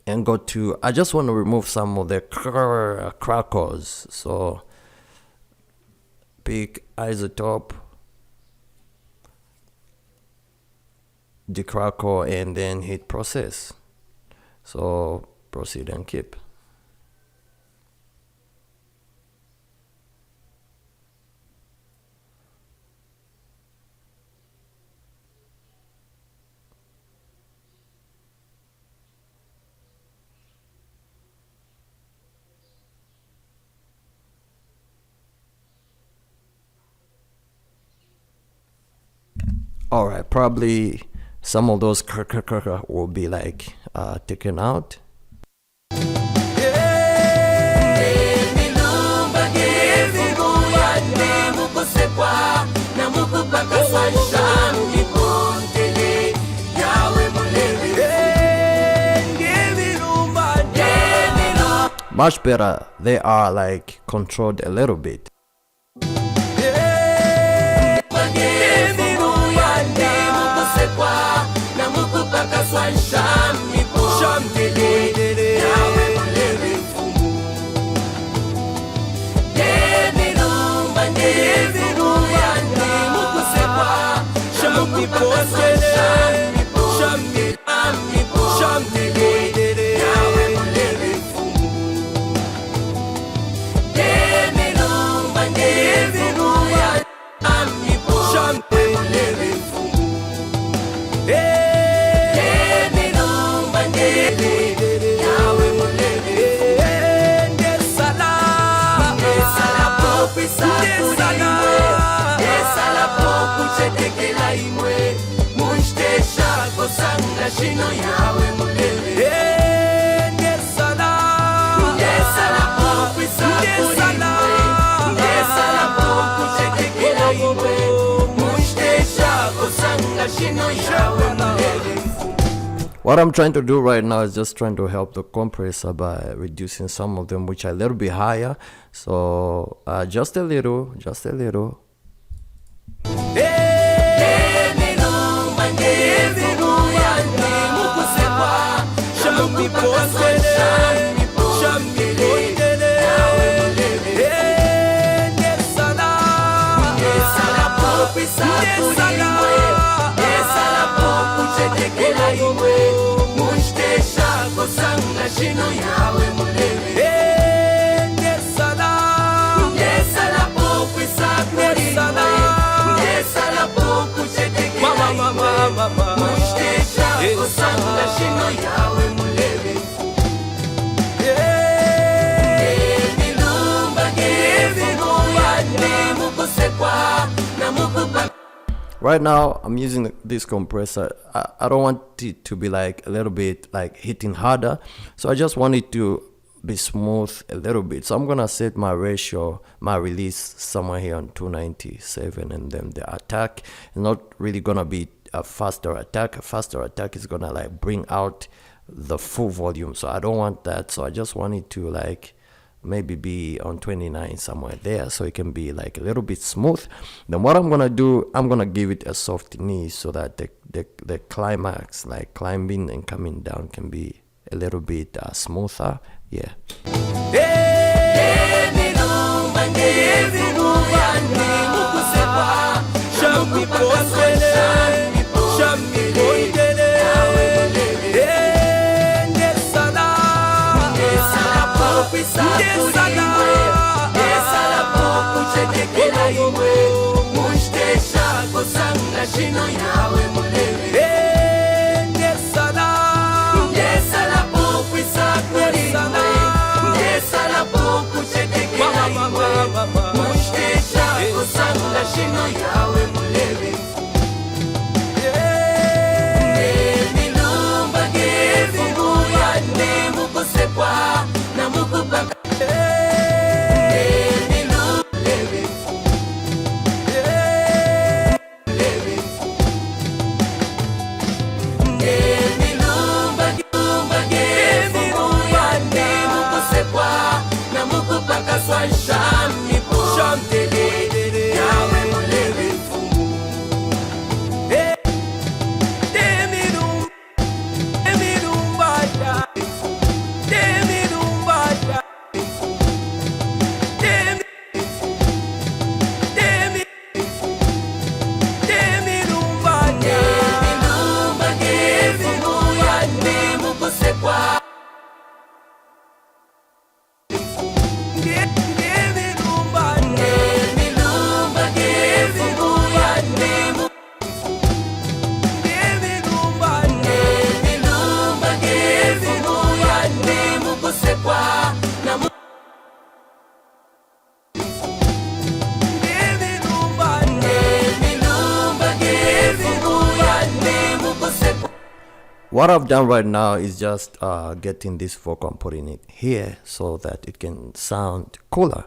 and go to, I just want to remove some of the crackles. So pick isotope, decrackle, and then hit process. So proceed and keep. All right, probably some of those will be like taken out. Much better, they are like controlled a little bit. What I'm trying to do right now is just trying to help the compressor by reducing some of them, which are a little bit higher. So just a little. Right now I'm using this compressor. I don't want it to be like a little bit like hitting harder, so I just want it to be smooth a little bit. So I'm gonna set my ratio, my release somewhere here on 297, and then the attack is not really gonna be a faster attack. A faster attack is gonna like bring out the full volume, so I don't want that. So I just want it to like maybe be on 29 somewhere there, so it can be like a little bit smooth. Then what I'm gonna do, I'm gonna give it a soft knee so that the climax, like climbing and coming down, can be a little bit smoother. Yeah. ngevimuyani mukusepa shamipondele shamipondele ngesala ngesala ngesala kuchetekela imwe mushtesha kosanga shino yawe mulele ngesala ngesala pokwisa kulimwe ngesala pokuchetekela imwe mushtesha kosanga shino yawe mulele nemilumba ngevibuya nemukusekwa namukupaka What I've done right now is just getting this vocal and putting it here so that it can sound cooler.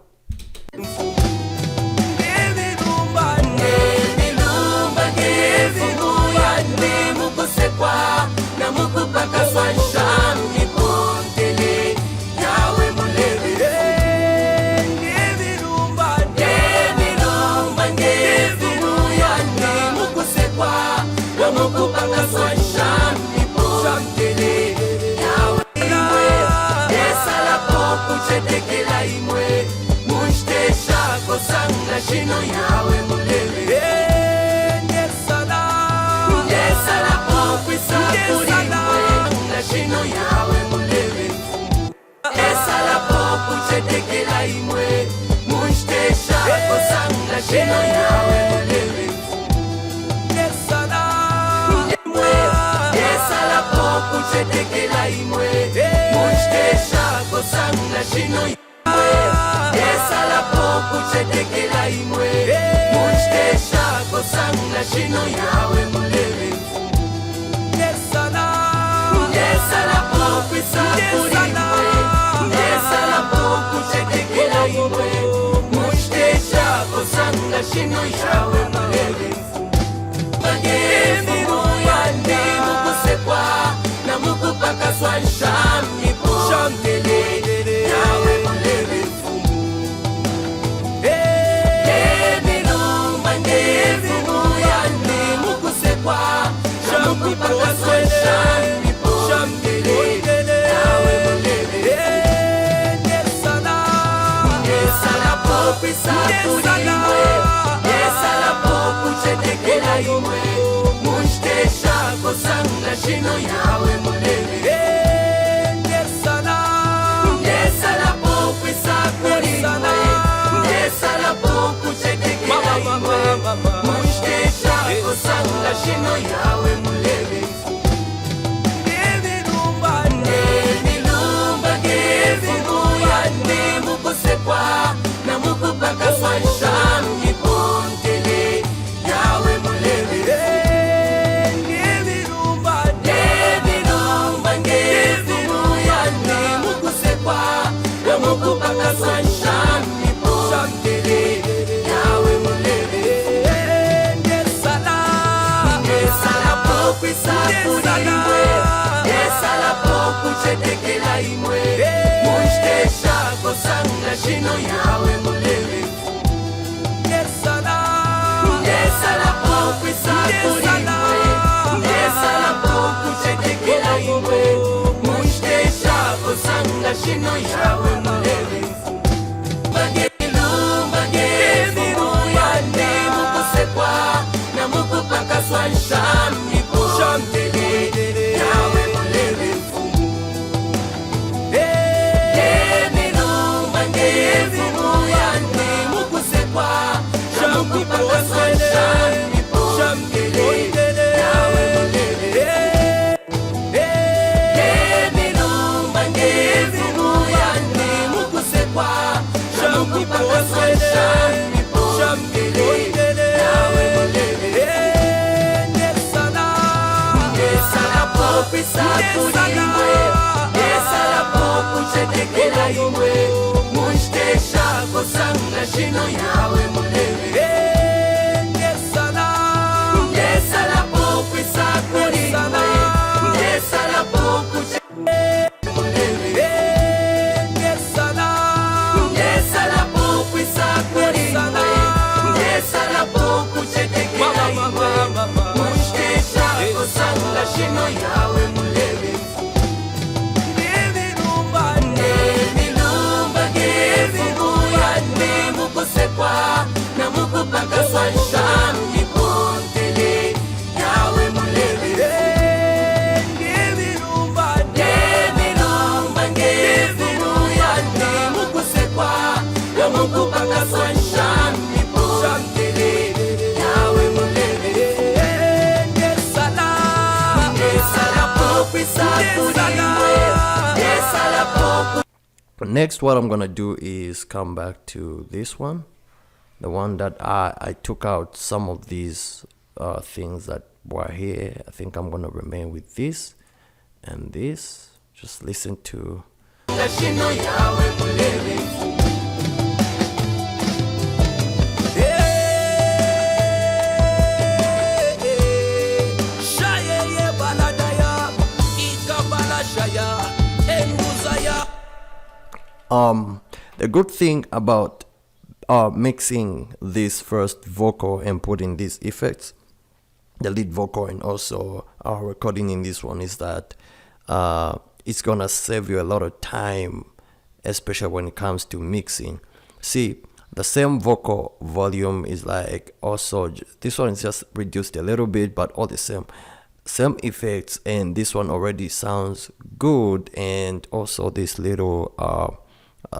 Kuchetekela imwe mushtesha kosanga shino yawe mulele ngesala ngesala pokwisa kulimwe nga shino yawe mulele ngesala pokuchetekela imwe mushtesha kosanga shino yawe mulele ngesala imwe ngesala pokuchetekela imwe mushtesha kosanga shino esala pokuchetekela imwe mushtesha kosanga shino yawe mulele esala esala pokwisa kulimwe esala pokuchetekela imwe mushtesha kosanga shino yawe mulele magemi muyandi mukusekwa na mukupakaswa shami shantele yawe mulele mfumu emilumba ngevimuyandi mukusekwa shamukupakaswa shami shantele yawe mulele ngesala ngesala pokwisa kulimwe ngesala pokuchetekela imwe mushtesha kosanga shino yawe mulele ngesala ngesala pokwisa kulimwe ngesala pokuchetekela imwe mushtesha kosanga shino yawe mulele ngevilumba ngevimuyani mukusekwa na mukupakaswa shami pontele yawe mulele ngevilumba ngevimuyani mukusekwa na mukupakaswa shami pontele yawe mulele ngesala ngesala pokwisa kulimwe ngesala pokuchetekela imwe mushtesha kosanga shino yawe mulele ngesala ngesala pokwisa kulimwe ngesala pokuchetekela imwe mushtesha kosanga shino yawe mulele magelu Next, what I'm gonna do is come back to this one, the one that I took out some of these things that were here. I think I'm gonna remain with this and this. Just listen to. The good thing about mixing this first vocal and putting these effects, the lead vocal and also recording in this one, is that it's gonna save you a lot of time, especially when it comes to mixing. See, the same vocal volume is like also, this one is just reduced a little bit, but all the same effects, and this one already sounds good, and also this little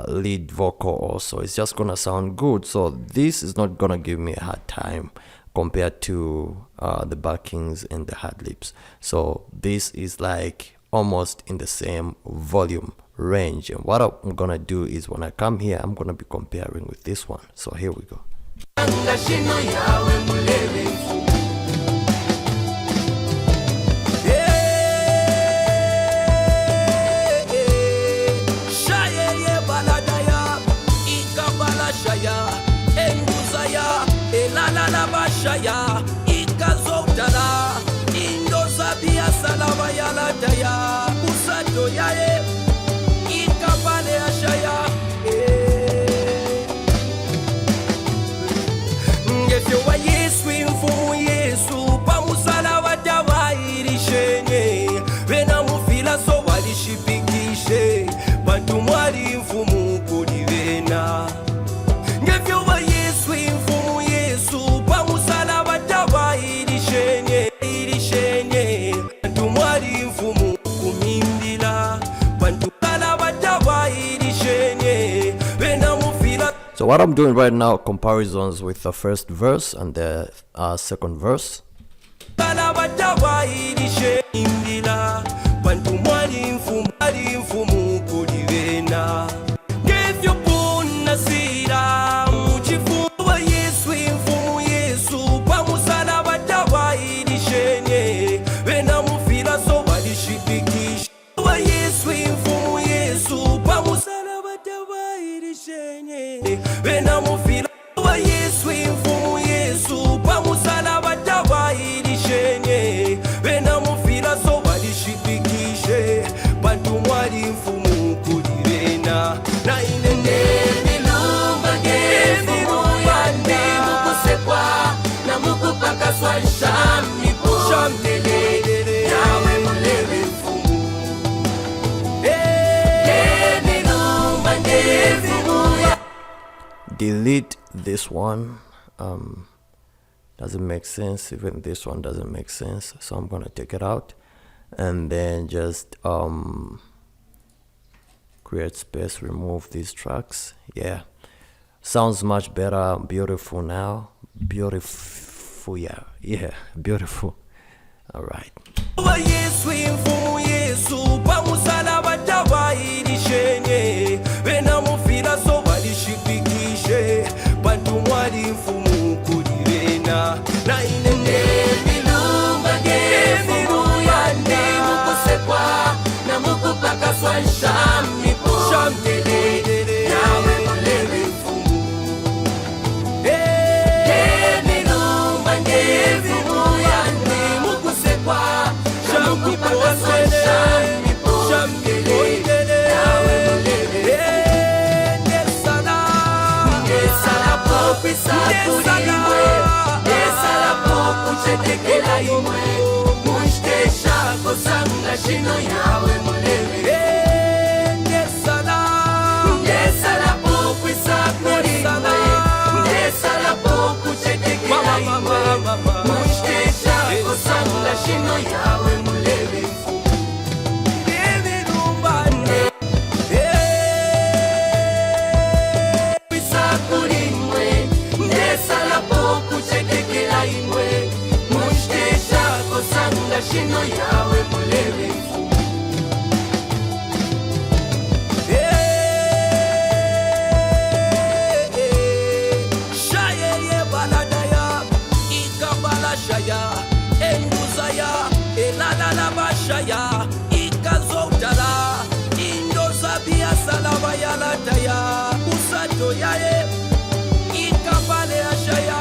lead vocal also, it's just gonna sound good. So this is not gonna give me a hard time compared to the backings and the hard lips. So this is like almost in the same volume range, and what I'm gonna do is when I come here, I'm gonna be comparing with this one. So here we go. So what I'm doing right now, comparisons with the first verse and the second verse. Delete this one, doesn't make sense. Even this one doesn't make sense, so I'm gonna take it out and then just create space, remove these tracks. Yeah, sounds much better, beautiful now, beautiful. Yeah, beautiful. All right. Chetekela imwe Mushtesha kosanga shino yawe mulele Ngesala poku isakuri imwe Ngesala poku chetekela imwe Mushtesha kosanga shino yawe mulele Isakuri imwe Ngesala poku chetekela imwe Sanga shino yawe mulele Shaya ye baladaya Ikabala shaya Enduzaya Elalala bashaya Ikazotala Indozabia salabaya lataya Usato yae Ikabale ashaya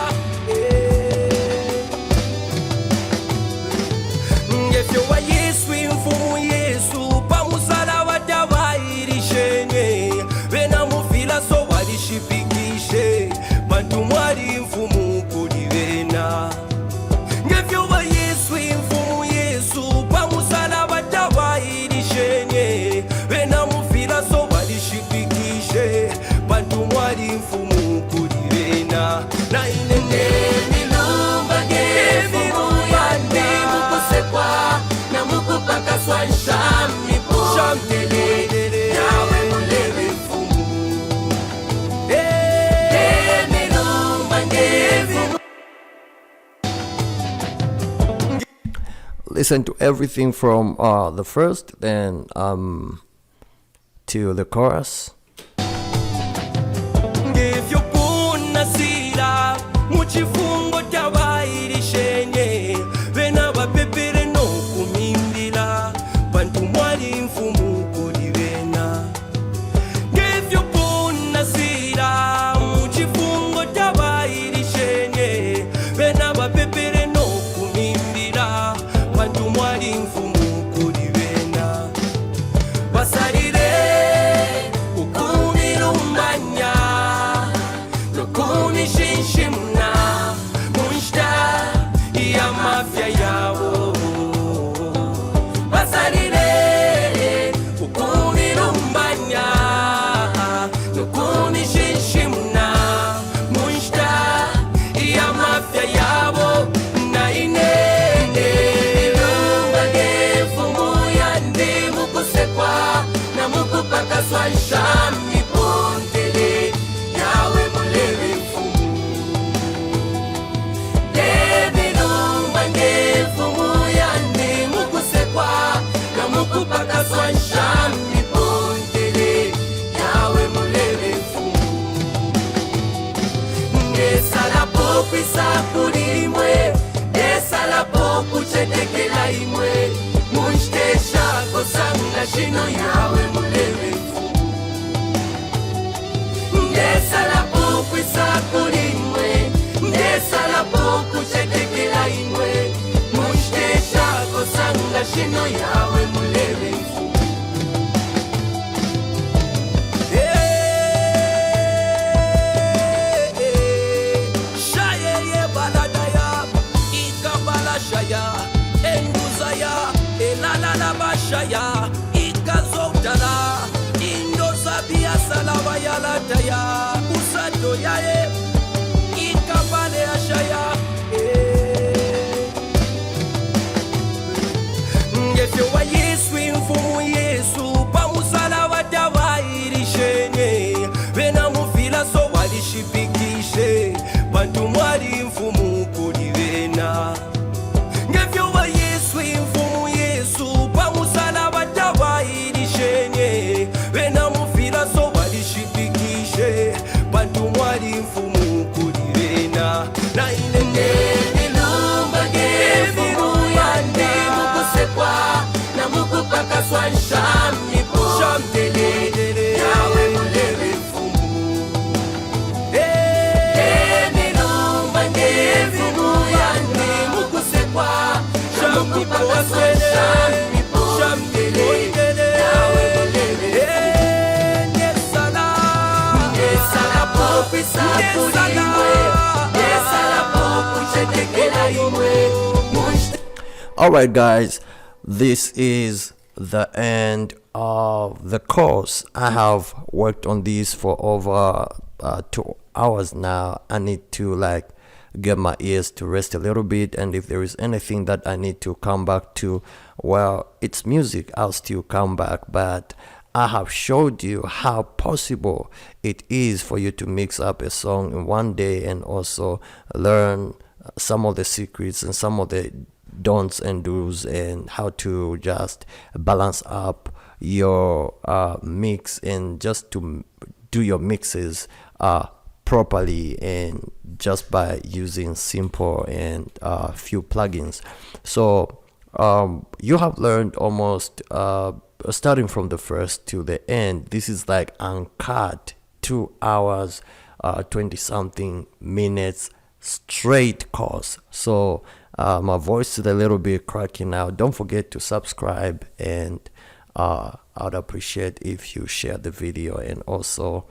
Ngefyowa Yesu imfumu Yesu pamusala watawairishene Vena mufila so walishipikishe Bantu mwari mfumu kulivena Ngefyowa Yesu imfumu Yesu pamusala watawairishene Vena mufila so walishipikishe Bantu mwari mfumu kulivena Na inene milumba ngefumu yande Mukusekwa na mukupaka swa shami pondele Yawe mulele mfumu milumba ngefumu. Listen to everything from the first, then to the chorus. Ngevyopuna sila muchifungo tawairishene Vena vapepere no kumimbila Bantu mwali mfumu kulivena Ngevyopuna sila muchifungo tawairishene Vena vapepere no kumimbila Bantu mwali mfumu kulivena Basalire ukumilumbanya Nokuni shinshimna Munshta ya mafya yawo Basalire ukumilumbanya Nokuni shinshimna Munshta ya mafya yawo Na inene Ilumba ngefumu yande Mukusekwa na mukupaka swa shami pondele Yawe mulele mfumu Ilumba ngefumu yande Mukusekwa na mukupaka swa shami pondele Yawe mulele mfumu Ngesala poku isakuri imwe Ngesala poku chetekela imwe Mushtesha kosanga shino yawe mulele mfumu Ngesala poku isakuri imwe Ngesala poku chetekela imwe Mushtesha kosanga shino yawe mulele mfumu Shaya ye baladaya Ikabala shaya Enduzaya Elalala bashaya Ikazotala Indozabia salabaya lataya Usato yae Ikabale ashaya Ngefyowa Yesu imfumu Yesu pamusala watawairishene Vena mufila so walishipikishe Bantu mwali mfumu kulivena Ngefyowa Yesu imfumu Yesu pamusala watawairishene Vena mufila so walishipikishe Bantu mwali mfumu Alright, guys, this is the end of the course. I have worked on this for over 2 hours now. I need to like get my ears to rest a little bit, and if there is anything that I need to come back to, well, it's music, I'll still come back. But I have showed you how possible it is for you to mix up a song in one day, and also learn some of the secrets and some of the don'ts and do's, and how to just balance up your mix, and just to do your mixes properly, and just by using simple and few plugins. So you have learned almost starting from the first to the end. This is like uncut 2 hours 20 something minutes straight course. So my voice is a little bit cracking now. Don't forget to subscribe, and I'd appreciate if you share the video, and also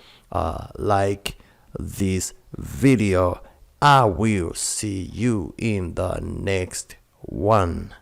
like this video. I will see you in the next one.